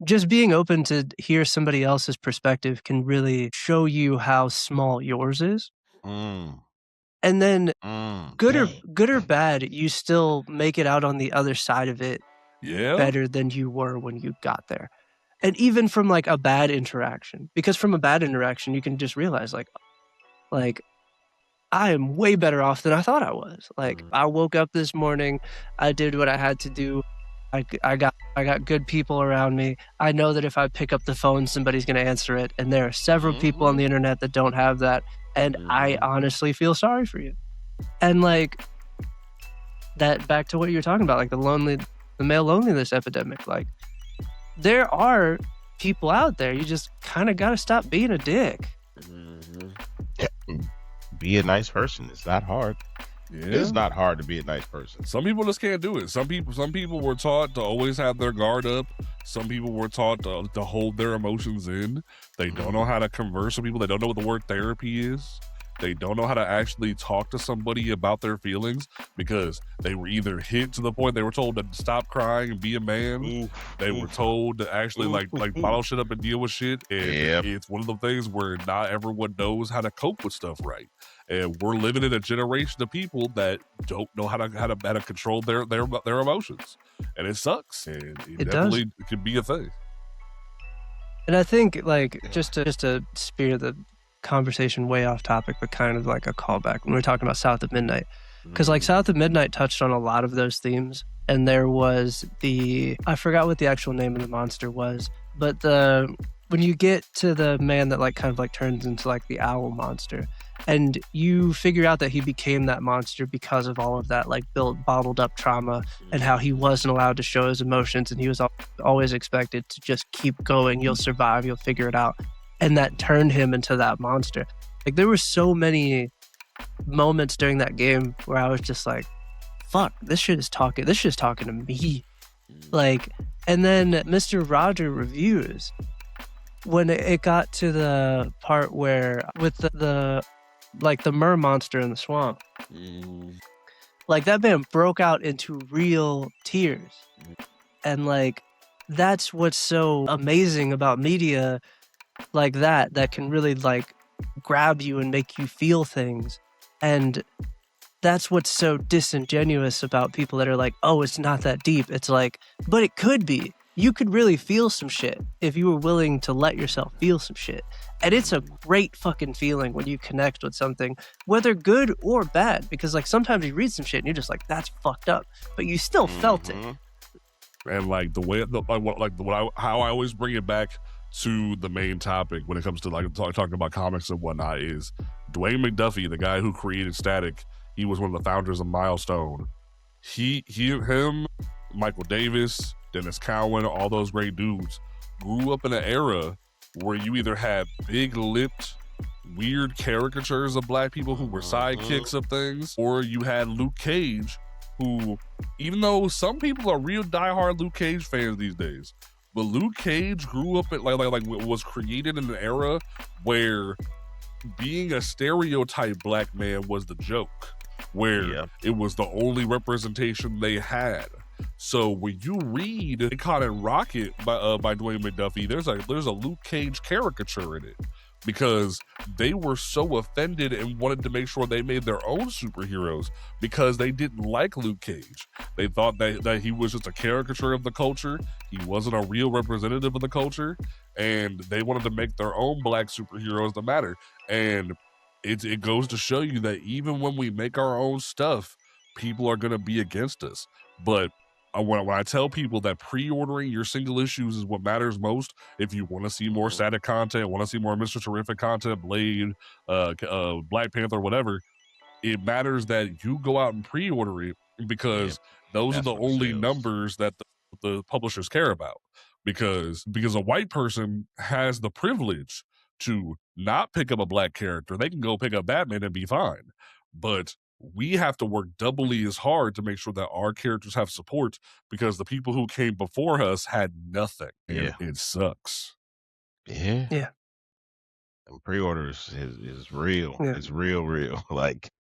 just being open to hear somebody else's perspective can really show you how small yours is. And And then good dang. or bad, you still make it out on the other side of it Yeah. better than you were when you got there. And even from like a bad interaction, because from a bad interaction, you can just realize like I am way better off than I thought I was. Like I woke up this morning, I did what I had to do. I got good people around me. I know that if I pick up the phone, somebody's going to answer it. And there are several people on the internet that don't have that. And I honestly feel sorry for you. And like that, back to what you were talking about, like the male loneliness epidemic. Like there are people out there. You just kind of got to stop being a dick. Be a nice person. It's not hard. Yeah. It's not hard to be a nice person. Some people just can't do it. Some people were taught to always have their guard up. Some people were taught to hold their emotions in. They don't know how to converse with people. They don't know what the word therapy is. They don't know how to actually talk to somebody about their feelings because they were either hit to the point they were told to stop crying and be a man. They were told to actually like bottle shit up and deal with shit. And it's one of the things where not everyone knows how to cope with stuff right. And we're living in a generation of people that don't know how to control their emotions, and it sucks. And it definitely could be a thing. And I think like just to spear the conversation way off topic, but kind of like a callback when we're talking about South of Midnight, because like South of Midnight touched on a lot of those themes. And there was I forgot what the actual name of the monster was, but when you get to the man that like kind of like turns into like the owl monster, and you figure out that he became that monster because of all of that like bottled up trauma and how he wasn't allowed to show his emotions, and he was always expected to just keep going. You'll survive, you'll figure it out. And that turned him into that monster. Like there were so many moments during that game where I was just like, fuck, this shit is talking to me. Like, and then Mr. Roger reviews, when it got to the part where with the mer monster in the swamp, like that man broke out into real tears. And like that's what's so amazing about media like that can really like grab you and make you feel things. And that's what's so disingenuous about people that are like, oh, it's not that deep. It's like, but it could be. You could really feel some shit if you were willing to let yourself feel some shit. And it's a great fucking feeling when you connect with something, whether good or bad, because like sometimes you read some shit and you're just like, that's fucked up, but you still felt it. And like how I always bring it back to the main topic when it comes to like talking about comics and whatnot is Dwayne McDuffie, the guy who created Static. He was one of the founders of Milestone. Him, Michael Davis, Dennis Cowan, all those great dudes grew up in an era where you either had big-lipped, weird caricatures of black people who were sidekicks of things, or you had Luke Cage, who, even though some people are real diehard Luke Cage fans these days, but Luke Cage grew up at was created in an era where being a stereotype black man was the joke, where it was the only representation they had. So when you read Icon and Rocket by Dwayne McDuffie, there's a Luke Cage caricature in it because they were so offended and wanted to make sure they made their own superheroes because they didn't like Luke Cage. They thought that he was just a caricature of the culture. He wasn't a real representative of the culture, and they wanted to make their own black superheroes that matter. And it goes to show you that even when we make our own stuff, people are going to be against us. But when I tell people that pre-ordering your single issues is what matters most, if you want to see more Static content, want to see more Mr. Terrific content, Blade, Black Panther, whatever, it matters that you go out and pre-order it because those are the only numbers that the publishers care about. Because a white person has the privilege to not pick up a black character. They can go pick up Batman and be fine. But we have to work doubly as hard to make sure that our characters have support because the people who came before us had nothing. And it sucks. Yeah. And pre-orders is real. Yeah. It's real. Like,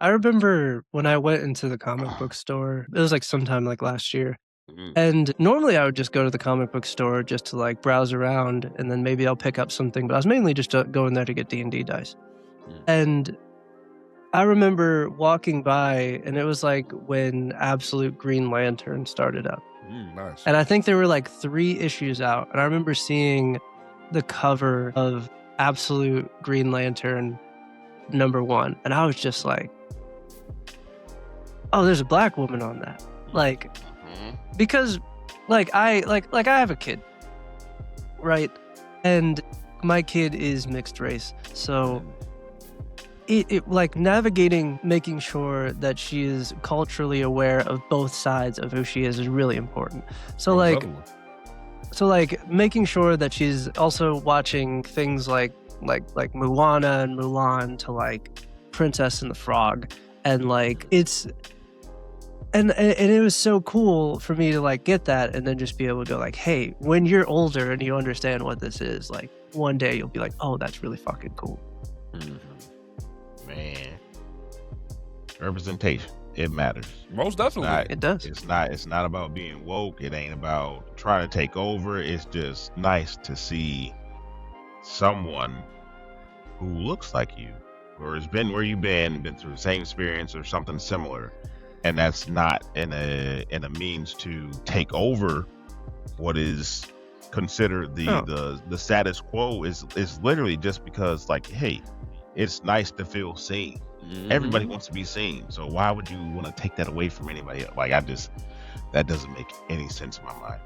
I remember when I went into the comic book store, it was like sometime like last year. And normally I would just go to the comic book store just to like browse around and then maybe I'll pick up something. But I was mainly just going there to get D&D dice. And I remember walking by, and it was like when Absolute Green Lantern started up. Nice. And I think there were like 3 issues out. And I remember seeing the cover of Absolute Green Lantern #1. And I was just like, oh, there's a black woman on that. Like, because like I have a kid, right? And my kid is mixed race. So it like navigating, making sure that she is culturally aware of both sides of who she is really important. So making sure that she's also watching things like Moana and Mulan to like Princess and the Frog, and like it's and it was so cool for me to like get that and then just be able to go like, hey, when you're older and you understand what this is, like one day you'll be like, oh, that's really fucking cool. Man, representation, it matters. Most definitely. It does. It's not about being woke. It ain't about trying to take over. It's just nice to see someone who looks like you or has been where you've been through the same experience or something similar, and that's not in a means to take over what is considered the status quo. Is literally just because like, hey, it's nice to feel seen. Everybody wants to be seen, so why would you want to take that away from anybody else? Like, that doesn't make any sense in my mind.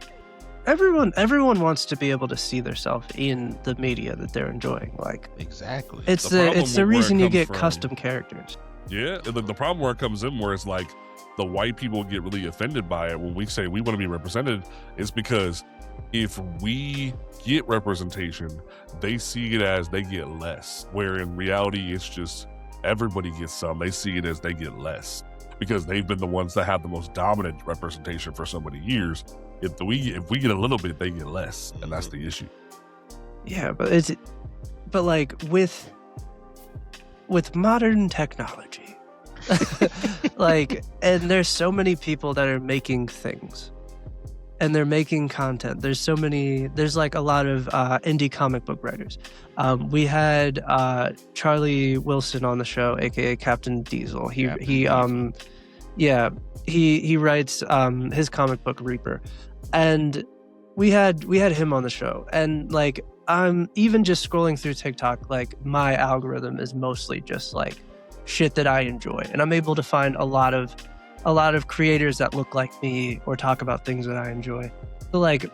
Everyone wants to be able to see themselves in the media that they're enjoying. Like, exactly, it's the reason you get custom characters. Yeah, the problem where it comes in, where it's like the white people get really offended by it when we say we want to be represented, is because if we get representation, they see it as they get less, where in reality it's just everybody gets some. They see it as they get less because they've been the ones that have the most dominant representation for so many years. If we get a little bit, they get less, and that's the issue. Yeah, but like with modern technology, like, and there's so many people that are making things. And they're making content. There's like a lot of indie comic book writers. We had Charlie Wilson on the show, aka Captain Diesel. He writes his comic book Reaper, and we had him on the show. And like, I'm even just scrolling through TikTok, like my algorithm is mostly just like shit that I enjoy, and I'm able to find a lot of creators that look like me or talk about things that I enjoy. So like,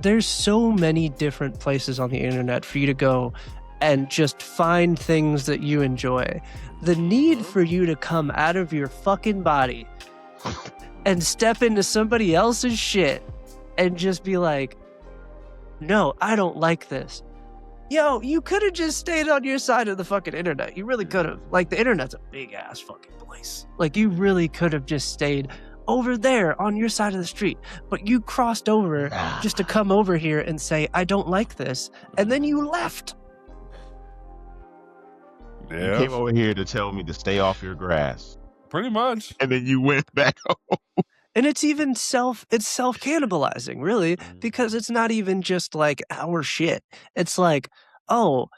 there's so many different places on the internet for you to go and just find things that you enjoy. The need for you to come out of your fucking body and step into somebody else's shit and just be like, no, I don't like this. Yo, you could have just stayed on your side of the fucking internet. You really could have. Like, the internet's a big ass fucking place. Like, you really could have just stayed over there on your side of the street. But you crossed over just to come over here and say, I don't like this. And then you left. Yeah. You came over here to tell me to stay off your grass. Pretty much. And then you went back home. And it's even self-cannibalizing, really, because it's not even just like our shit. It's like, oh,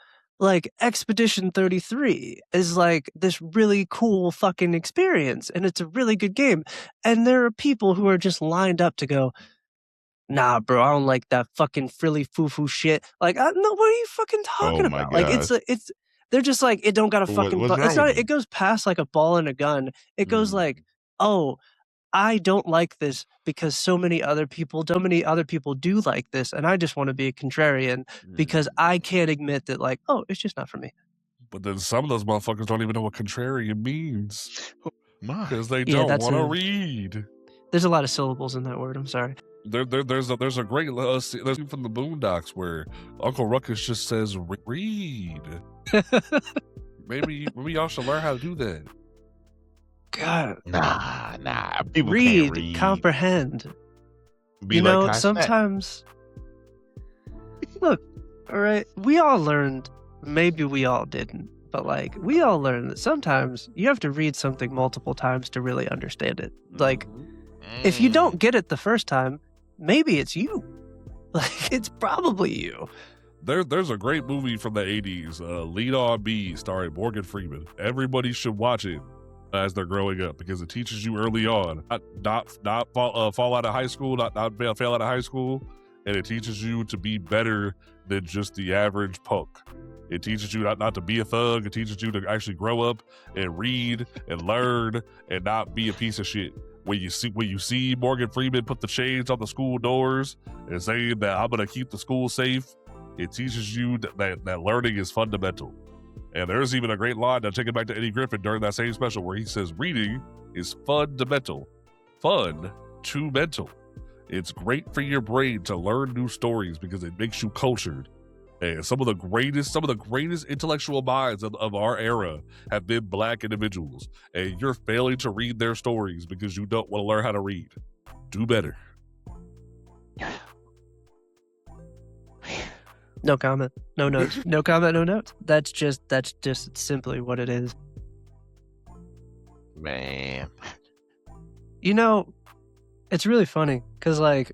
like Expedition 33 is like this really cool fucking experience, and it's a really good game. And there are people who are just lined up to go, nah, bro, I don't like that fucking frilly foo-foo shit. Like, no, what are you fucking talking about? God. Like, they're just like, it don't got a fucking, it's not, it goes past like a ball and a gun. It goes like, oh, I don't like this because so many other people do like this, and I just want to be a contrarian because I can't admit that, like, oh, it's just not for me. But then some of those motherfuckers don't even know what contrarian means because they Yeah, don't want to read. There's a lot of syllables in that word. I'm sorry. There's a great scene from the Boondocks where Uncle Ruckus just says read. maybe y'all should learn how to do that. God. Nah. People read, can't read. Comprehend. Be like sometimes. Look, all right. We all learned. Maybe we all didn't, but like, we all learned that sometimes you have to read something multiple times to really understand it. Like, if you don't get it the first time, maybe it's you. Like, it's probably you. There's a great movie from the 80s, Lead On Me, starring Morgan Freeman. Everybody should watch it as they're growing up because it teaches you early on not fall out of high school, not fail out of high school, and it teaches you to be better than just the average punk. It teaches you not to be a thug. It teaches you to actually grow up and read and learn and not be a piece of shit. When you see Morgan Freeman put the chains on the school doors and saying that I'm gonna keep the school safe, it teaches you that learning is fundamental. And there's even a great line that take it back to Eddie Griffin during that same special where he says reading is fundamental, fun to mental. It's great for your brain to learn new stories because it makes you cultured. And some of the greatest intellectual minds of our era have been Black individuals. And you're failing to read their stories because you don't want to learn how to read. Do better. No comment. No notes. No comment, no notes. That's just simply what it is. Man. You know, it's really funny because like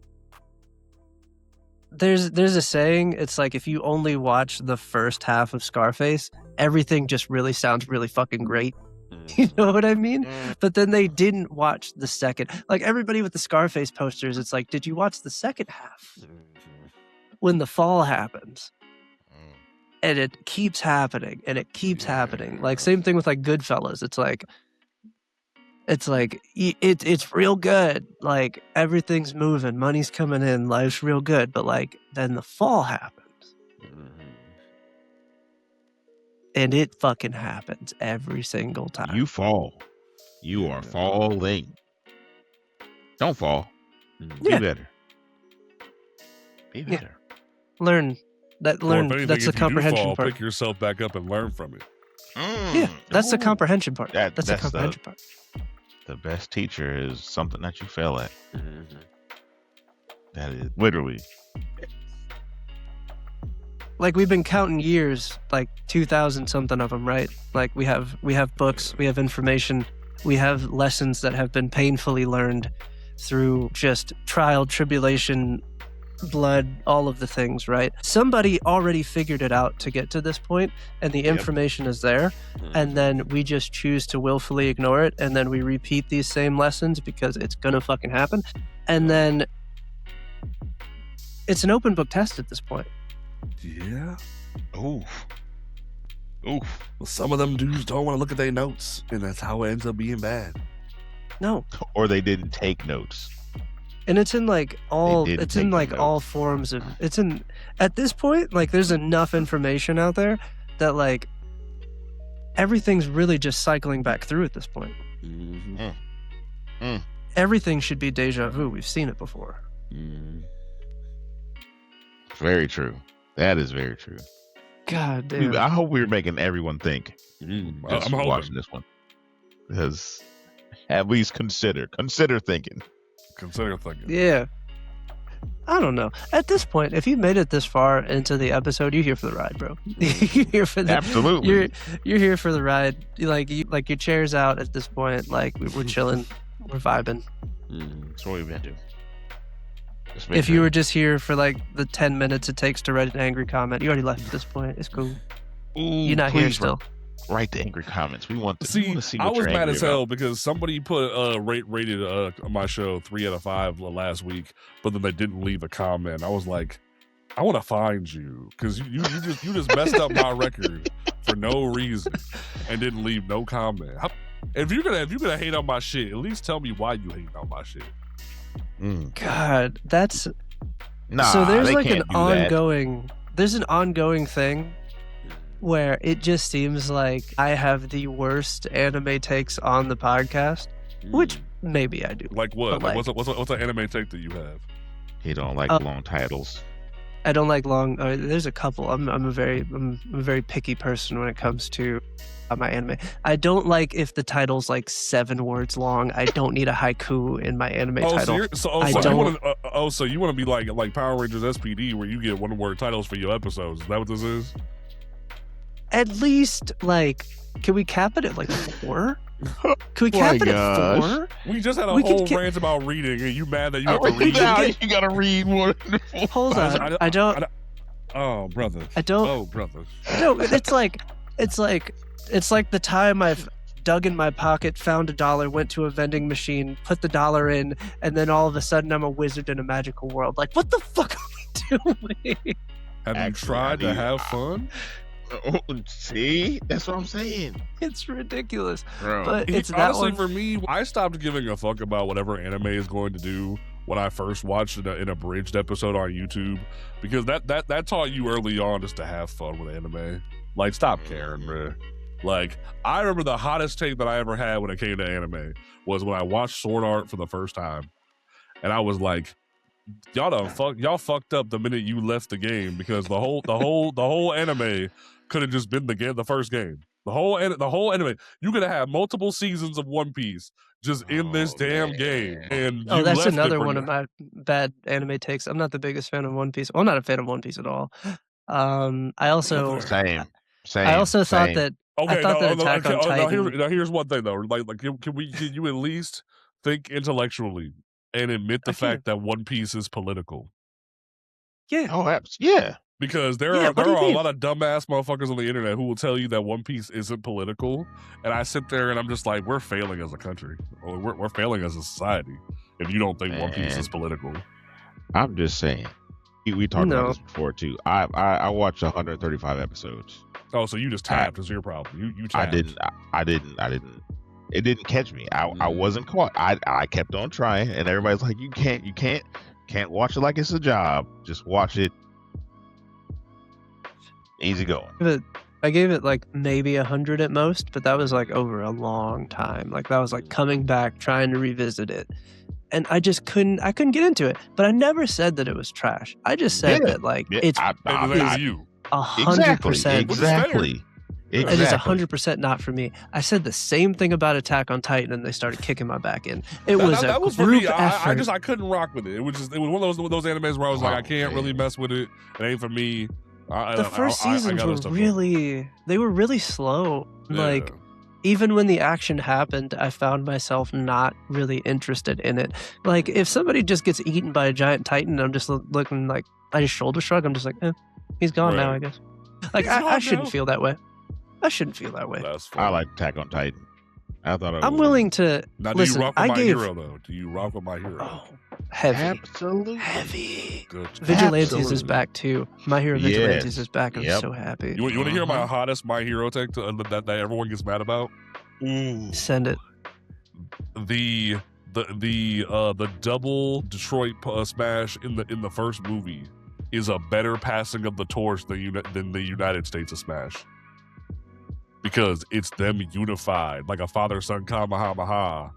there's a saying, it's like if you only watch the first half of Scarface, everything just really sounds really fucking great. You know what I mean? But then they didn't watch the second. Like everybody with the Scarface posters, it's like, did you watch the second half? When the fall happens. And it keeps happening and it keeps happening. Like same thing with like Goodfellas. It's real good. Like everything's moving, money's coming in, life's real good. But like then the fall happens. And it fucking happens every single time. You fall. You are falling. Don't fall. Be better. Be better. Learn. That's the comprehension part. Pick yourself back up and learn from it. Yeah, that's the comprehension part. That's the comprehension part. The best teacher is something that you fail at. That is literally. Like we've been counting years, like 2,000 something of them, right? Like we have books, we have information, we have lessons that have been painfully learned through just trial, tribulation, blood, all of the things, right? Somebody already figured it out to get to this point, and the information is there, and then we just choose to willfully ignore it, and then we repeat these same lessons because it's gonna fucking happen, and then it's an open book test at this point. Yeah. Oof. Well, some of them dudes don't want to look at their notes, and that's how it ends up being bad. No. Or they didn't take notes. And it's in like all all forms of at this point, like there's enough information out there that like everything's really just cycling back through at this point. Everything should be deja vu. We've seen it before. Very true. That is very true. God damn. I hope we're making everyone think. I'm watching this one. Because at least consider thinking. Consider thinking. Yeah. I don't know. At this point, if you made it this far into the episode, you're here for the ride, bro. You're here for the Absolutely. You're here for the ride. Like your chair's out at this point. Like we're chilling, we're vibing. That's what we've been doing. If you were just here for like the 10 minutes it takes to write an angry comment, you already left at this point. It's cool. You're not here still. Write the angry comments. We want to see what I was mad as hell about. because somebody put rated my show 3 out of 5 last week, but then they didn't leave a comment. I was like, I want to find you because you just messed up my record for no reason and didn't leave no comment. If you're gonna hate on my shit, at least tell me why you hate on my shit. God, that's nah. So there's like an ongoing thing where it just seems like I have the worst anime takes on the podcast, which maybe I do. Like what? Like, What's an anime take that you have? He don't like long titles. I don't like long. There's a couple. I'm a very picky person when it comes to my anime. I don't like if the title's like 7 words long. I don't need a haiku in my anime title. So you want to be like Power Rangers SPD, where you get 1-word titles for your episodes? Is that what this is? At least, like, can we cap it at like 4? Can we cap it at 4? We just had a whole rant about reading, and you mad that you have to read? You gotta read more. Hold on, I don't. Oh, brother. I don't. Oh, brother. No, it's like the time I've dug in my pocket, found $1, went to a vending machine, put the $1 in, and then all of a sudden I'm a wizard in a magical world. Like, what the fuck are we doing? Have you tried to have fun? See, that's what I'm saying. It's ridiculous. Bro. But it's that Honestly, one. for me, I stopped giving a fuck about whatever anime is going to do when I first watched it in a abridged episode on YouTube, because that taught you early on just to have fun with anime. Like, stop caring, bro. Like, I remember the hottest take that I ever had when it came to anime was when I watched Sword Art for the first time, and I was like, y'all fucked up the minute you left the game, because the whole anime could have just been the first game. The whole anime, you could have had multiple seasons of One Piece just in this damn game. And that's another one of my bad anime takes. I'm not the biggest fan of One Piece. Well, I'm not a fan of One Piece at all. I also same. I also thought that. Okay, I thought that Attack on Titan. Now here's one thing though. Like can you at least think intellectually and admit the fact that One Piece is political? Yeah. Oh, yeah. Because there are a lot of dumbass motherfuckers on the internet who will tell you that One Piece isn't political, and I sit there and I'm just like, we're failing as a country, or we're failing as a society if you don't think One Piece is political. I'm just saying. We talked about this before too. I watched 135 episodes. Oh, so you just tapped is your problem. You tapped. I didn't. It didn't catch me. I wasn't caught. I kept on trying, and everybody's like, you can't watch it like it's a job. Just watch it. Easy going. I gave it like maybe 100 at most, but that was like over a long time. Like that was like coming back, trying to revisit it. And I just couldn't get into it. But I never said that it was trash. I just said that like it's you. 100%. Exactly. It is 100% not for me. I said the same thing about Attack on Titan, and they started kicking my back in. It was a group effort. I couldn't rock with it. It was one of those animes where I was like, I can't really mess with it. It ain't for me. The first seasons were really slow. Yeah. Like, even when the action happened, I found myself not really interested in it. Like, if somebody just gets eaten by a giant titan, I'm just looking like, I just shoulder shrug. I'm just like, he's gone now, I guess. Like, I shouldn't feel that way. I shouldn't feel that way. I like Attack on Titan. I thought I'm willing to. Now, listen, do you rock with My Hero, though? Do you rock with My Hero? Oh, heavy. Absolutely. Heavy. Good. Vigilantes is back, too. My Hero Vigilantes is back. I'm so happy. You want to hear my hottest My Hero take that everyone gets mad about? Send it. The double Detroit smash in the first movie is a better passing of the torch than the United States of Smash, because it's them unified like a father-son Kamehameha.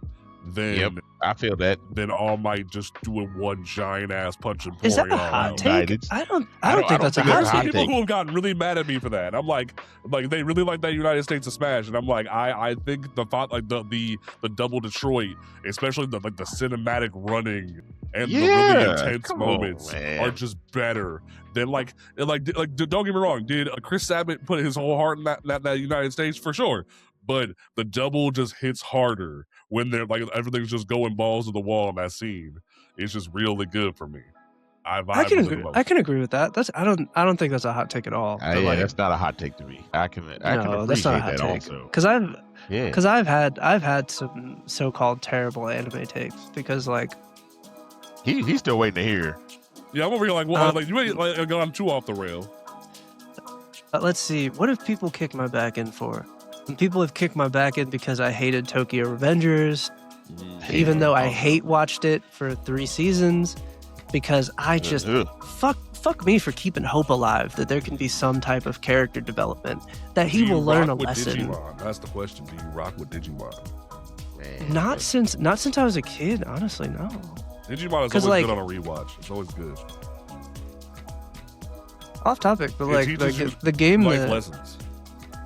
Then I feel that. Then All Might just doing one giant ass punch and pouring. Is that a hot take? I don't think that's a hot take. There's people who have gotten really mad at me for that. I'm like they really like that United States of Smash, and I'm like, I think the double Detroit, especially the cinematic running and the really intense moments are just better than like. Don't get me wrong. Did Chris Sabat put his whole heart in that United States? For sure. But the double just hits harder when they're like everything's just going balls to the wall in that scene. It's just really good for me. I can agree with that. I don't think that's a hot take at all. That's not a hot take to me. I can appreciate that also. Because I've had some so-called terrible anime takes, because like he's still waiting to hear. Yeah, I'm over here like you ain't gone too off the rail. Let's see. What have people kicked my back in for? And people have kicked my back in because I hated Tokyo Revengers, even though I watched it for 3 seasons, because I just fuck me for keeping hope alive that there can be some type of character development, that he will learn a lesson. Digimon? That's the question. Do you rock with Digimon? Man, not since I was a kid, honestly. No. Digimon is always good on a rewatch. It's always good. Off topic, but the game lessons.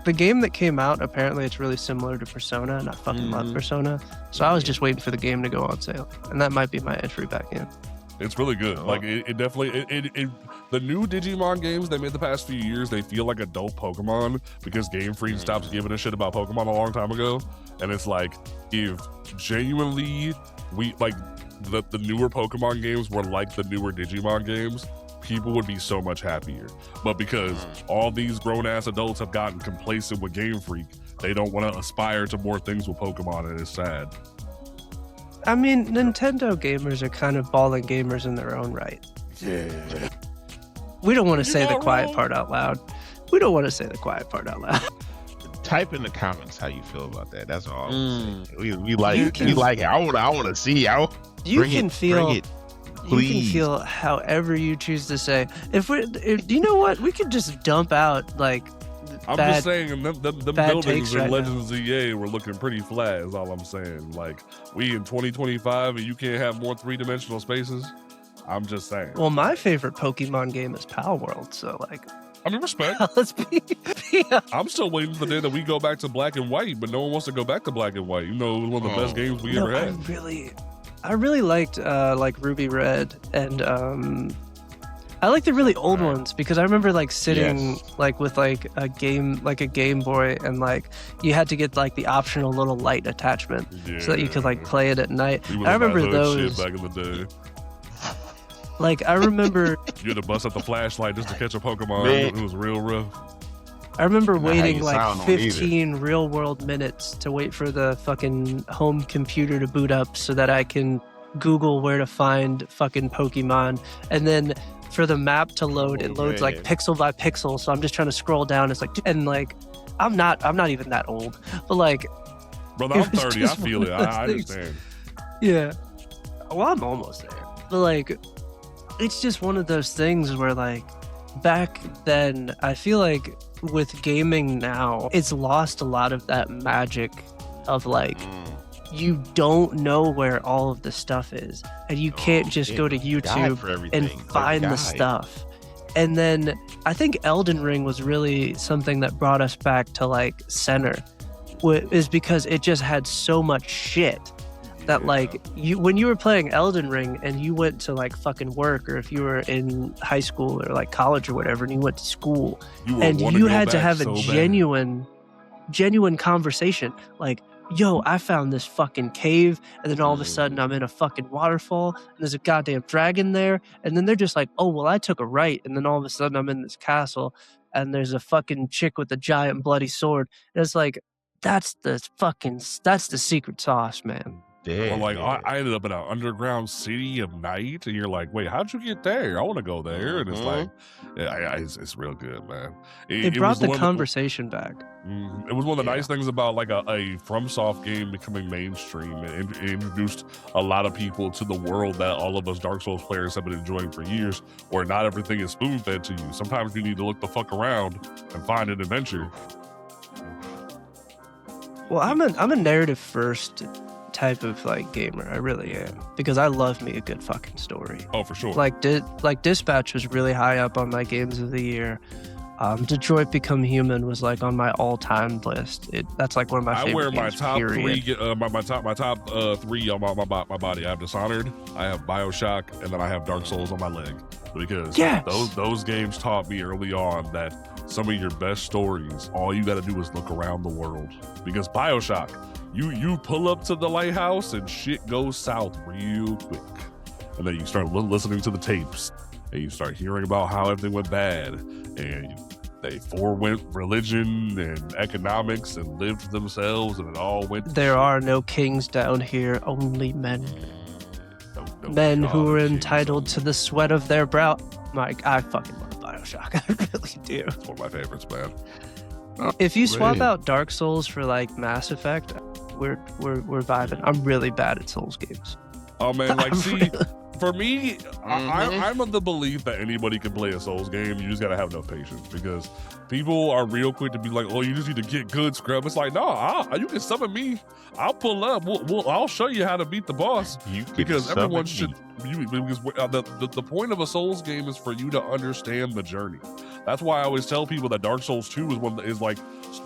The game that came out, apparently it's really similar to Persona, and I fucking love Persona. So I was just waiting for the game to go on sale, and that might be my entry back in. It's really good. Like it definitely. The new Digimon games they made the past few years, they feel like adult Pokemon, because Game Freak stopped giving a shit about Pokemon a long time ago. And it's like, if genuinely the newer Pokemon games were like the newer Digimon games, people would be so much happier. But because all these grown-ass adults have gotten complacent with Game Freak, they don't want to aspire to more things with Pokemon, and it's sad. I mean, Nintendo gamers are kind of balling gamers in their own right. Yeah. We don't want to say the quiet part out loud. We don't want to say the quiet part out loud. Type in the comments how you feel about that. That's all. We like it. I want to see. You can feel however you choose to say. If you know what, we could just dump out like. I'm just saying, them buildings in right Legends of EA were looking pretty flat. Is all I'm saying. Like, we in 2025 and you can't have more 3-dimensional spaces. I'm just saying. Well, my favorite Pokemon game is Pal World, so like. I mean, respect. Let's be I'm still waiting for the day that we go back to black and white, but no one wants to go back to black and white. You know, it was one of the best games we ever had. I really liked like Ruby Red, and I like the really old ones because I remember like sitting like with like a Game Boy, and like you had to get like the optional little light attachment so that you could like play it at night. I remember those shit back in the day. Like I remember you had to bust up the flashlight just to catch a Pokemon. Man. It was real rough. I remember waiting like 15 real world minutes to wait for the fucking home computer to boot up so that I can Google where to find fucking Pokemon, and then for the map to load, it loads like pixel by pixel. So I'm just trying to scroll down. It's like, and like, I'm not even that old, but like, brother, I'm 30. I feel it. I understand. Yeah. Well, I'm almost there, but like, it's just one of those things where like back then, I feel like with gaming now, it's lost a lot of that magic of like, you don't know where all of the stuff is, and you can't just go to YouTube and find the stuff. And then I think Elden Ring was really something that brought us back to like center, is because it just had so much shit that like when you were playing Elden Ring and you went to like fucking work, or if you were in high school or like college or whatever, and you went to school and you had to have a genuine conversation, like, yo, I found this fucking cave, and then all of a sudden I'm in a fucking waterfall, and there's a goddamn dragon there, and then they're just like, oh, well, I took a right, and then all of a sudden I'm in this castle, and there's a fucking chick with a giant bloody sword, and it's like, that's the secret sauce, man. Or like, I ended up in an underground city of night, and you're like, wait, how'd you get there? I want to go there. And it's like, it's real good, man. It brought the conversation back. It was one of the nice things about like a FromSoft game becoming mainstream. It introduced a lot of people to the world that all of us Dark Souls players have been enjoying for years, where not everything is spoon-fed to you. Sometimes you need to look the fuck around and find an adventure. Well, I'm a narrative first type of like gamer. I really am, because I love me a good fucking story. Oh, for sure. Like Dispatch was really high up on my games of the year. Detroit Become Human was like on my all-time list. That's like one of my favorite games. I wear my top three on my body. I have Dishonored, I have BioShock, and then I have Dark Souls on my leg, because those games taught me early on that some of your best stories, all you got to do is look around the world. Because BioShock, you pull up to the lighthouse and shit goes south real quick, and then you start listening to the tapes, and you start hearing about how everything went bad, and they forewent religion and economics and lived for themselves, and it all went. There are no kings down here, only men. Men who are entitled to the sweat of their brow. Mike, I fucking love BioShock. I really do. It's one of my favorites, man. If you swap out Dark Souls for like Mass Effect, we're vibing. I'm really bad at Souls games. Oh man, like see. For me, I'm of the belief that anybody can play a Souls game. You just gotta have enough patience, because people are real quick to be like, "Oh, you just need to get good, scrub." It's like, no, you can summon me. I'll pull up. I'll show you how to beat the boss. Because everyone should. Because the point of a Souls game is for you to understand the journey. That's why I always tell people that Dark Souls 2 is like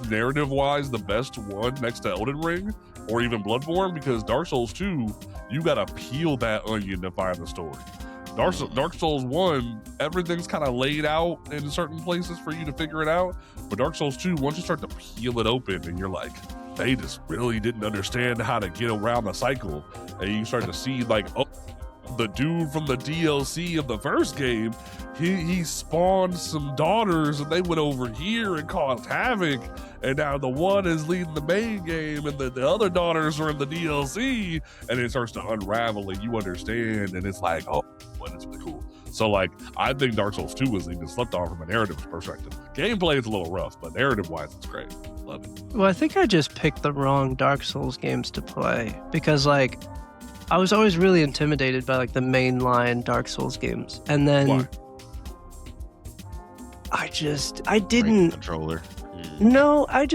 narrative-wise the best one next to Elden Ring or even Bloodborne, because Dark Souls 2, you gotta peel that onion to find the story. Dark Souls 1, everything's kind of laid out in certain places for you to figure it out. But Dark Souls 2, once you start to peel it open and you're like, they just really didn't understand how to get around the cycle, and you start to see like, oh, the dude from the DLC of the first game, he spawned some daughters and they went over here and caused havoc, and now the one is leading the main game and the other daughters are in the DLC, and it starts to unravel and you understand, and it's like, oh, well, it's really cool. So like, I think Dark Souls 2 was even slept on from a narrative perspective. Gameplay is a little rough, but narrative wise it's great. Love it. Well, I think I just picked the wrong Dark Souls games to play, because like I was always really intimidated by like the mainline Dark Souls games, and then Why? I didn't. Break the controller. No, I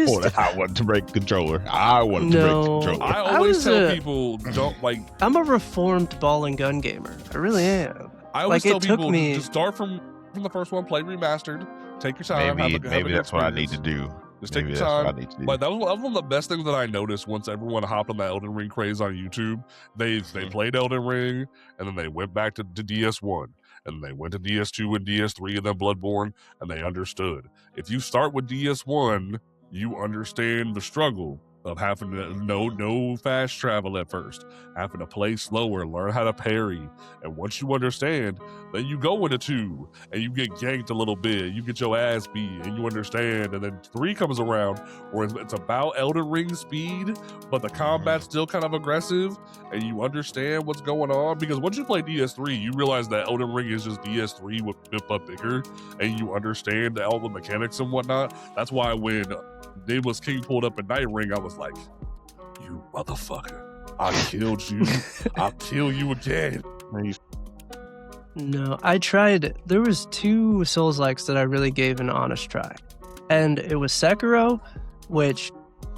wanted to break the controller. I wanted to break the controller. I always tell people, don't like. I'm a reformed ball and gun gamer. I really am. I always Like, tell it took people, me- just start from the first one, play remastered, take your time. Maybe that's what I need to do. Just take Maybe your that's what I time. need to do. But that was one of the best things that I noticed once everyone hopped on the Elden Ring craze on YouTube. They played Elden Ring, and then they went back to DS1, and they went to DS2 and DS3, and then Bloodborne, and they understood. If you start with DS1, you understand the struggle of having to no fast travel at first, having to play slower, learn how to parry, and once you understand, then you go into 2 and you get ganked a little bit, you get your ass beat, and you understand, and then 3 comes around where it's about Elden Ring speed, but the combat's still kind of aggressive, and you understand what's going on, because once you play DS3, you realize that Elden Ring is just DS3 with but bigger, and you understand all the mechanics and whatnot. That's why when Nameless King pulled up in Night Ring, I was like, you motherfucker, I killed you. I'll kill you again. No, I tried. There was 2 Souls-likes that I really gave an honest try, and it was Sekiro, which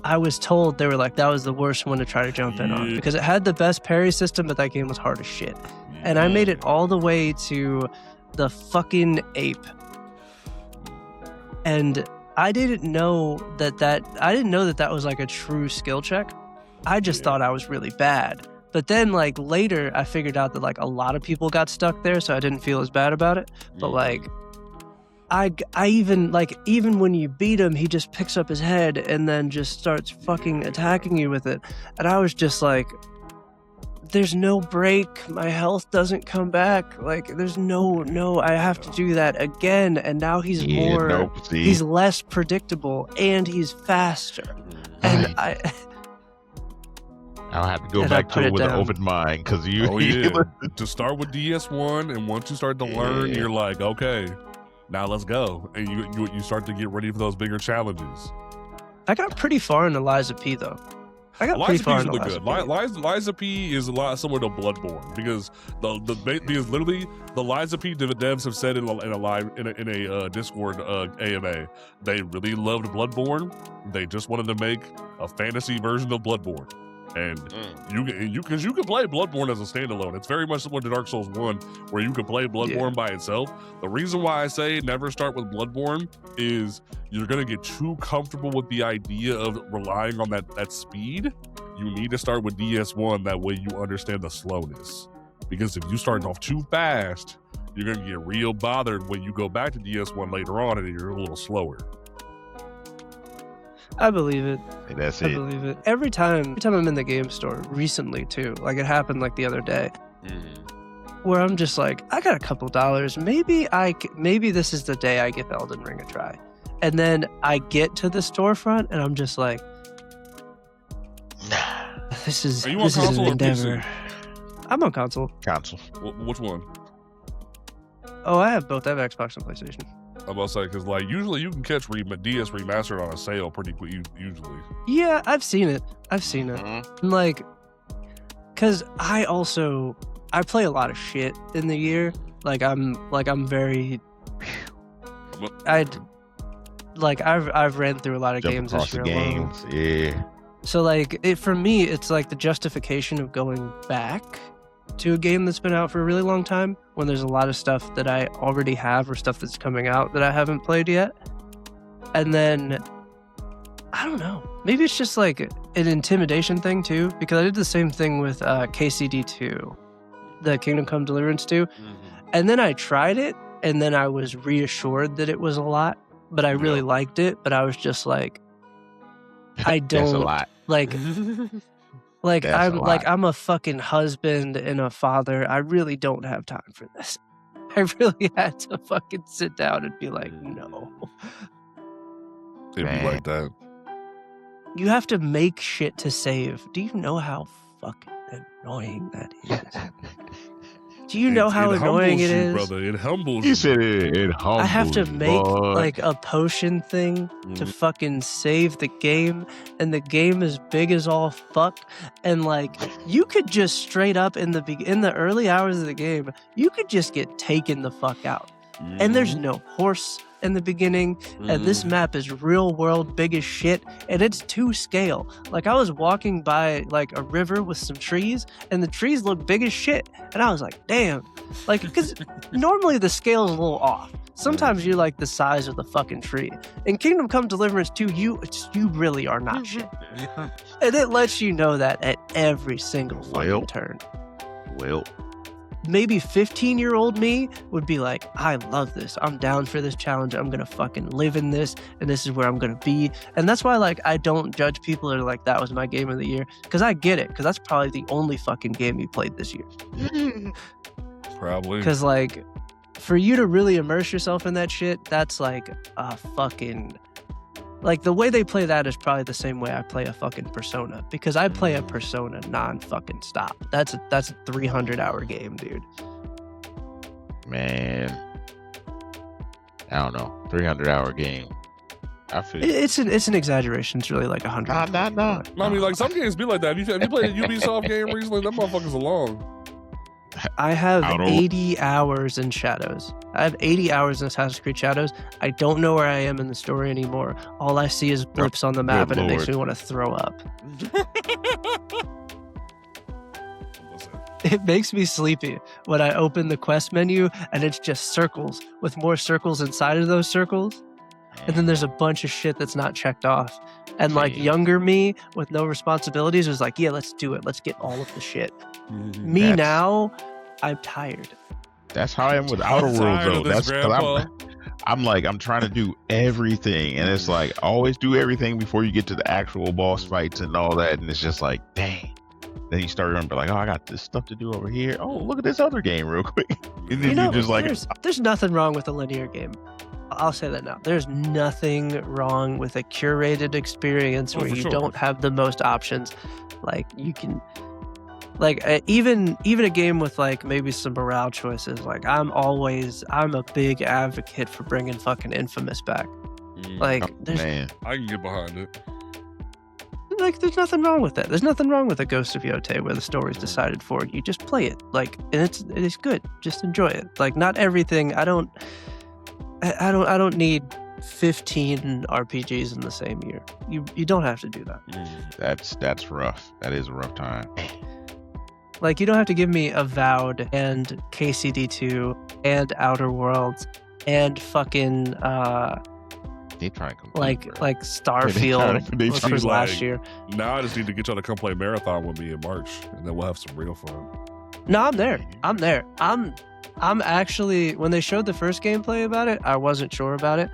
I was told they were like, that was the worst one to try to jump in on, because it had the best parry system, but that game was hard as shit. And I made it all the way to the fucking ape, and I didn't know that was like a true skill check. I just thought I was really bad. But then like later I figured out that like a lot of people got stuck there, so I didn't feel as bad about it. But like I even when you beat him, he just picks up his head and then just starts fucking attacking you with it. And I was just like, there's no break. My health doesn't come back. Like there's no, I have to do that again. And now he's he's less predictable and he's faster. And I'll have to go back to it with an open mind, because you. Oh yeah. To start with DS1, and once you start to learn, you're like, okay, now let's go, and you start to get ready for those bigger challenges. I got pretty far in Eliza P though. I got pretty far in Eliza P. Liza P is a lot similar to Bloodborne, because because literally the Liza P devs have said in a Discord AMA, they really loved Bloodborne. They just wanted to make a fantasy version of Bloodborne. And you can play Bloodborne as a standalone. It's very much similar to Dark Souls 1, where you can play Bloodborne by itself. The reason why I say never start with Bloodborne is you're going to get too comfortable with the idea of relying on that speed. You need to start with DS1, that way you understand the slowness. Because if you start off too fast, you're going to get real bothered when you go back to DS1 later on and you're a little slower. I believe it. Hey, that's I believe it. Every time I'm in the game store, recently too, like it happened like the other day, where I'm just like, I got a couple $. Maybe this is the day I give Elden Ring a try. And then I get to the storefront and I'm just like, this is an endeavor. I'm on console. Which one? Oh, I have both. I have Xbox and PlayStation. I'm about to say, because like usually you can catch DS remastered on a sale pretty quick. Usually, yeah, I've seen it. Like, because I play a lot of shit in the year. I'm very. I've ran through a lot of games this year. Yeah. So for me, it's like the justification of going back to a game that's been out for a really long time, when there's a lot of stuff that I already have or stuff that's coming out that I haven't played yet. And then, I don't know, maybe it's just like an intimidation thing too, because I did the same thing with KCD 2, the Kingdom Come Deliverance 2. And then I tried it, and then I was reassured that it was a lot, but I really liked it, but I was just like, I don't, That's a lot. like, Like That's a lot. I'm a fucking husband and a father. I really don't have time for this. I really had to fucking sit down and be like, no. It'd be like that. You have to make shit to save. Do you know how fucking annoying that is? Do you know how annoying it is? Brother. It humbles He you. said it humbles I have to you, make boy. like a potion thing to fucking save the game, and the game is big as all fuck. And like, you could just straight up in the early hours of the game, you could just get taken the fuck out. And there's no horse in the beginning, and this map is real world big as shit, and it's to scale. Like, I was walking by like a river with some trees, and the trees look big as shit, and I was like, damn. Like, because normally the scale is a little off. Sometimes you're like the size of the fucking tree. In Kingdom Come Deliverance 2, you really are not shit. And it lets you know that at every single fucking turn. Well, Maybe 15-year-old me would be like, I love this. I'm down for this challenge. I'm going to fucking live in this, and this is where I'm going to be. And that's why, like, I don't judge people that are like, that was my game of the year. Because I get it. Because that's probably the only fucking game you played this year. Probably. Because, like, for you to really immerse yourself in that shit, that's like a fucking... Like, the way they play that is probably the same way I play a fucking Persona. Because I play a Persona non-fucking stop. That's a 300-hour game, dude. man, I don't know. 300-hour game. I feel It's an exaggeration. It's really like 100. Nah. I mean, like, some games be like that. Have you played a Ubisoft game recently? Them motherfuckers are long. I have I don't- 80 hours in Shadows. I have 80 hours in Assassin's Creed Shadows. I don't know where I am in the story anymore. All I see is blips on the map, and it makes me want to throw up. It makes me sleepy when I open the quest menu, and it's just circles with more circles inside of those circles. And then there's a bunch of shit that's not checked off. And like younger me with no responsibilities was like, yeah, let's do it. Let's get all of the shit. Me now, I'm tired. That's how I am with Outer Worlds, though. That's because I'm trying to do everything, and it's like always do everything before you get to the actual boss fights and all that, and it's just like, dang. Then you start to be like, oh, I got this stuff to do over here. Oh, look at this other game real quick. And then you just like, there's nothing wrong with a linear game. I'll say that now. There's nothing wrong with a curated experience where you don't have the most options. Like, you can, like, even a game with like maybe some morale choices. Like, I'm a big advocate for bringing fucking Infamous back. Like, I can get behind it. Like, there's nothing wrong with that. There's nothing wrong with a Ghost of Yotei where the story's decided for you. Just play it. Like, and it is good. Just enjoy it. Like, not everything. I don't need 15 RPGs in the same year. You don't have to do that. That's rough. That is a rough time. Like, you don't have to give me Avowed and KCD2 and Outer Worlds and fucking They try to like Starfield, which was last year. Now I just need to get y'all to come play Marathon with me in March, and then we'll have some real fun. No, I'm there. I'm actually, when they showed the first gameplay about it, I wasn't sure about it.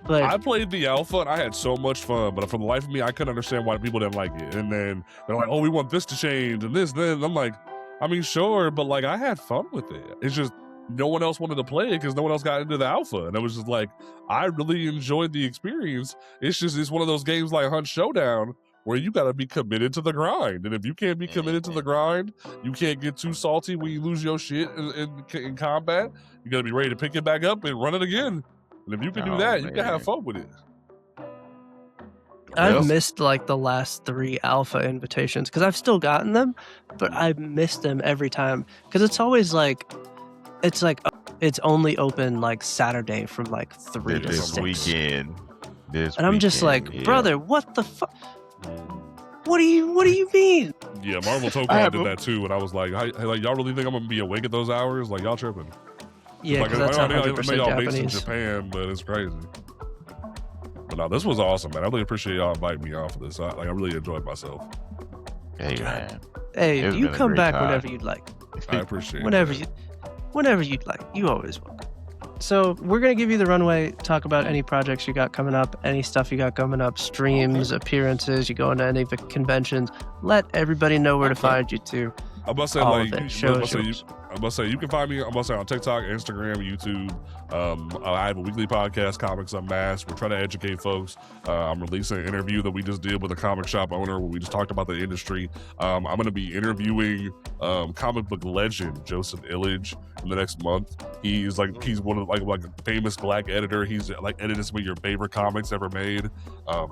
But I played the alpha and I had so much fun, but for the life of me, I couldn't understand why people didn't like it. And then they're like, oh, we want this to change and this, then. I'm like, I mean, sure, but like, I had fun with it. It's just no one else wanted to play it because no one else got into the alpha. And it was just like, I really enjoyed the experience. It's one of those games like Hunt Showdown where you got to be committed to the grind. And if you can't be committed to the grind, you can't get too salty when you lose your shit in combat. You got to be ready to pick it back up and run it again. And if you can do that, you can have fun with it. I've missed like the last 3 alpha invitations because I've still gotten them, but I've missed them every time because it's always like, it's only open like Saturday from like 3 to 6. Weekend. And I'm just like, brother, what the fuck? What do you mean? Yeah, Marvel Tokyo did that too, and I was like, like, y'all really think I'm gonna be awake at those hours? Like, y'all tripping? Yeah, because that's 100% y'all based in Japanese. Japan, but it's crazy. But no, this was awesome, man. I really appreciate y'all inviting me on for this. I really enjoyed myself. Hey, man. Hey, you come back time. whenever you'd like. I appreciate whenever it. Whenever you'd like. You always welcome. So we're going to give you the runway, talk about any projects you got coming up, any stuff you got coming up, streams, appearances, you go into any conventions. Let everybody know where to find you too. I must say, All like, of it. I must say, you can find me. I must say on TikTok, Instagram, YouTube. I have a weekly podcast, Comics Unmasked. We're trying to educate folks. I'm releasing an interview that we just did with a comic shop owner where we just talked about the industry. I'm going to be interviewing comic book legend Joseph Illidge in the next month. He's one of like a famous black editor. He's like edited some of your favorite comics ever made.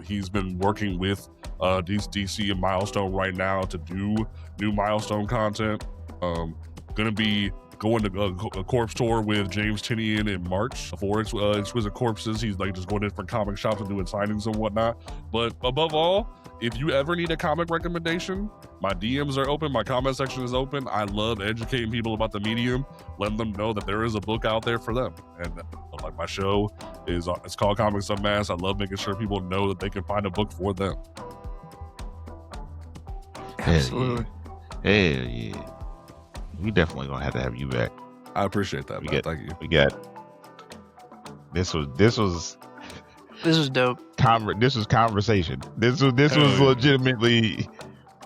He's been working with DC and Milestone right now to do new Milestone content. Gonna be going to a corpse tour with James Tinian in March for Exquisite Corpses. He's like just going to different comic shops and doing signings and whatnot. But above all, if you ever need a comic recommendation, my DMs are open. My comment section is open. I love educating people about the medium, letting them know that there is a book out there for them. And like my show it's called Comics Unmasked. I love making sure people know that they can find a book for them. Absolutely. Hell yeah. We definitely gonna have to have you back. I appreciate that, man. Thank you. We got this was This was dope. This was conversation. This was legitimately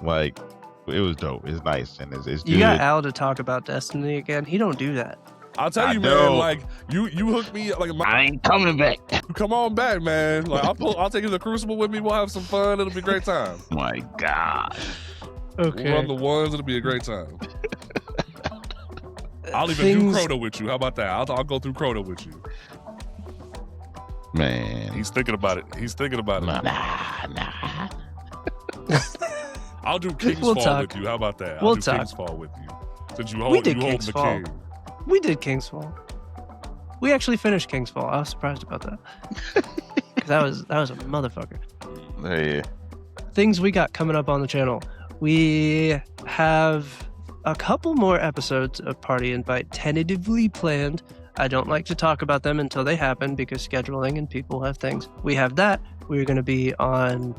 like it was dope. It's nice and it's good. You got Al to talk about Destiny again. He don't do that. I'll tell you, man. Like you hooked me. Like I ain't coming back. Come on back, man. Like I'll take you to the Crucible with me. We'll have some fun. It'll be a great time. My God. Okay. We'll run the ones. It'll be a great time. I'll even do Crota with you. How about that? I'll go through Crota with you. Man. He's thinking about it. Nah. I'll do King's Fall with you. How about that? I'll do King's Fall with you. Since you hold the king. We did King's Fall. We actually finished King's Fall. I was surprised about that. Because that was a motherfucker. Yeah. Things we got coming up on the channel. We have a couple more episodes of Party Invite tentatively planned. I don't like to talk about them until they happen because scheduling and people have things. We have that. We're going to be on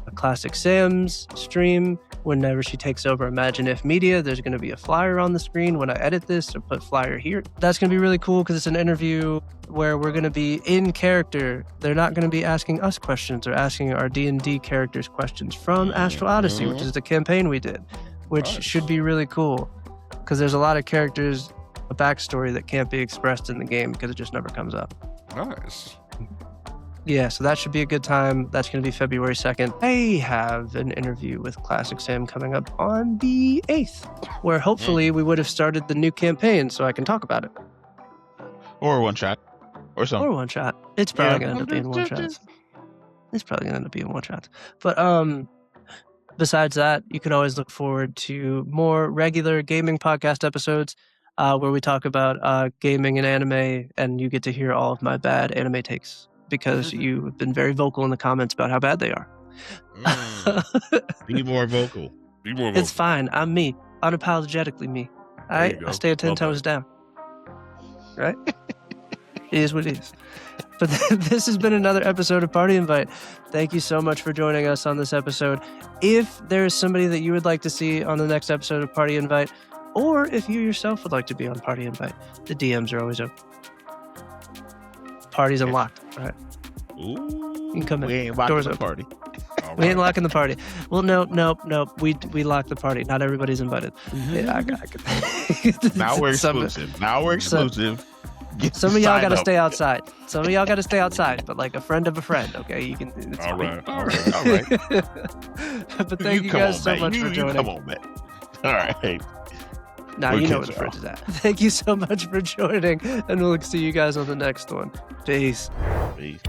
a Classic Sam's stream whenever she takes over Imagine If Media. There's going to be a flyer on the screen when I edit this or put flyer here. That's going to be really cool because it's an interview where we're going to be in character. They're not going to be asking us questions or asking our D&D characters questions from Astral Odyssey, which is the campaign we did, which should be really cool because there's a lot of characters, a backstory that can't be expressed in the game because it just never comes up. Nice. Yeah, so that should be a good time. That's going to be February 2nd. I have an interview with Classic Sam coming up on the 8th, where hopefully we would have started the new campaign so I can talk about it. Or one shot. Or something. Or one shot. It's probably going to end up being one shot. It's probably going to end up being one shot. But besides that, you can always look forward to more regular gaming podcast episodes where we talk about gaming and anime, and you get to hear all of my bad anime takes because you have been very vocal in the comments about how bad they are. Be more vocal. Be more vocal. It's fine. I'm me. Unapologetically me. All right? I stay 10 toes down. Right? It is what it is. But this has been another episode of Party Invite. Thank you so much for joining us on this episode. If there is somebody that you would like to see on the next episode of Party Invite, or if you yourself would like to be on Party Invite, the DMs are always open. Party's unlocked. All right. Ooh, you can come in. We ain't locking Doors the open. party. We ain't locking the party. Well, no. We lock the party. Not everybody's invited. Yeah, Now we're exclusive. Some of y'all got to stay outside. Some of y'all got to stay outside, but like a friend of a friend, okay? You can. It's all fine. right. But thank you guys so much for joining. Come on, man. All right. Now you know where the fridge is at. Thank you so much for joining, and we'll see you guys on the next one. Peace. Peace.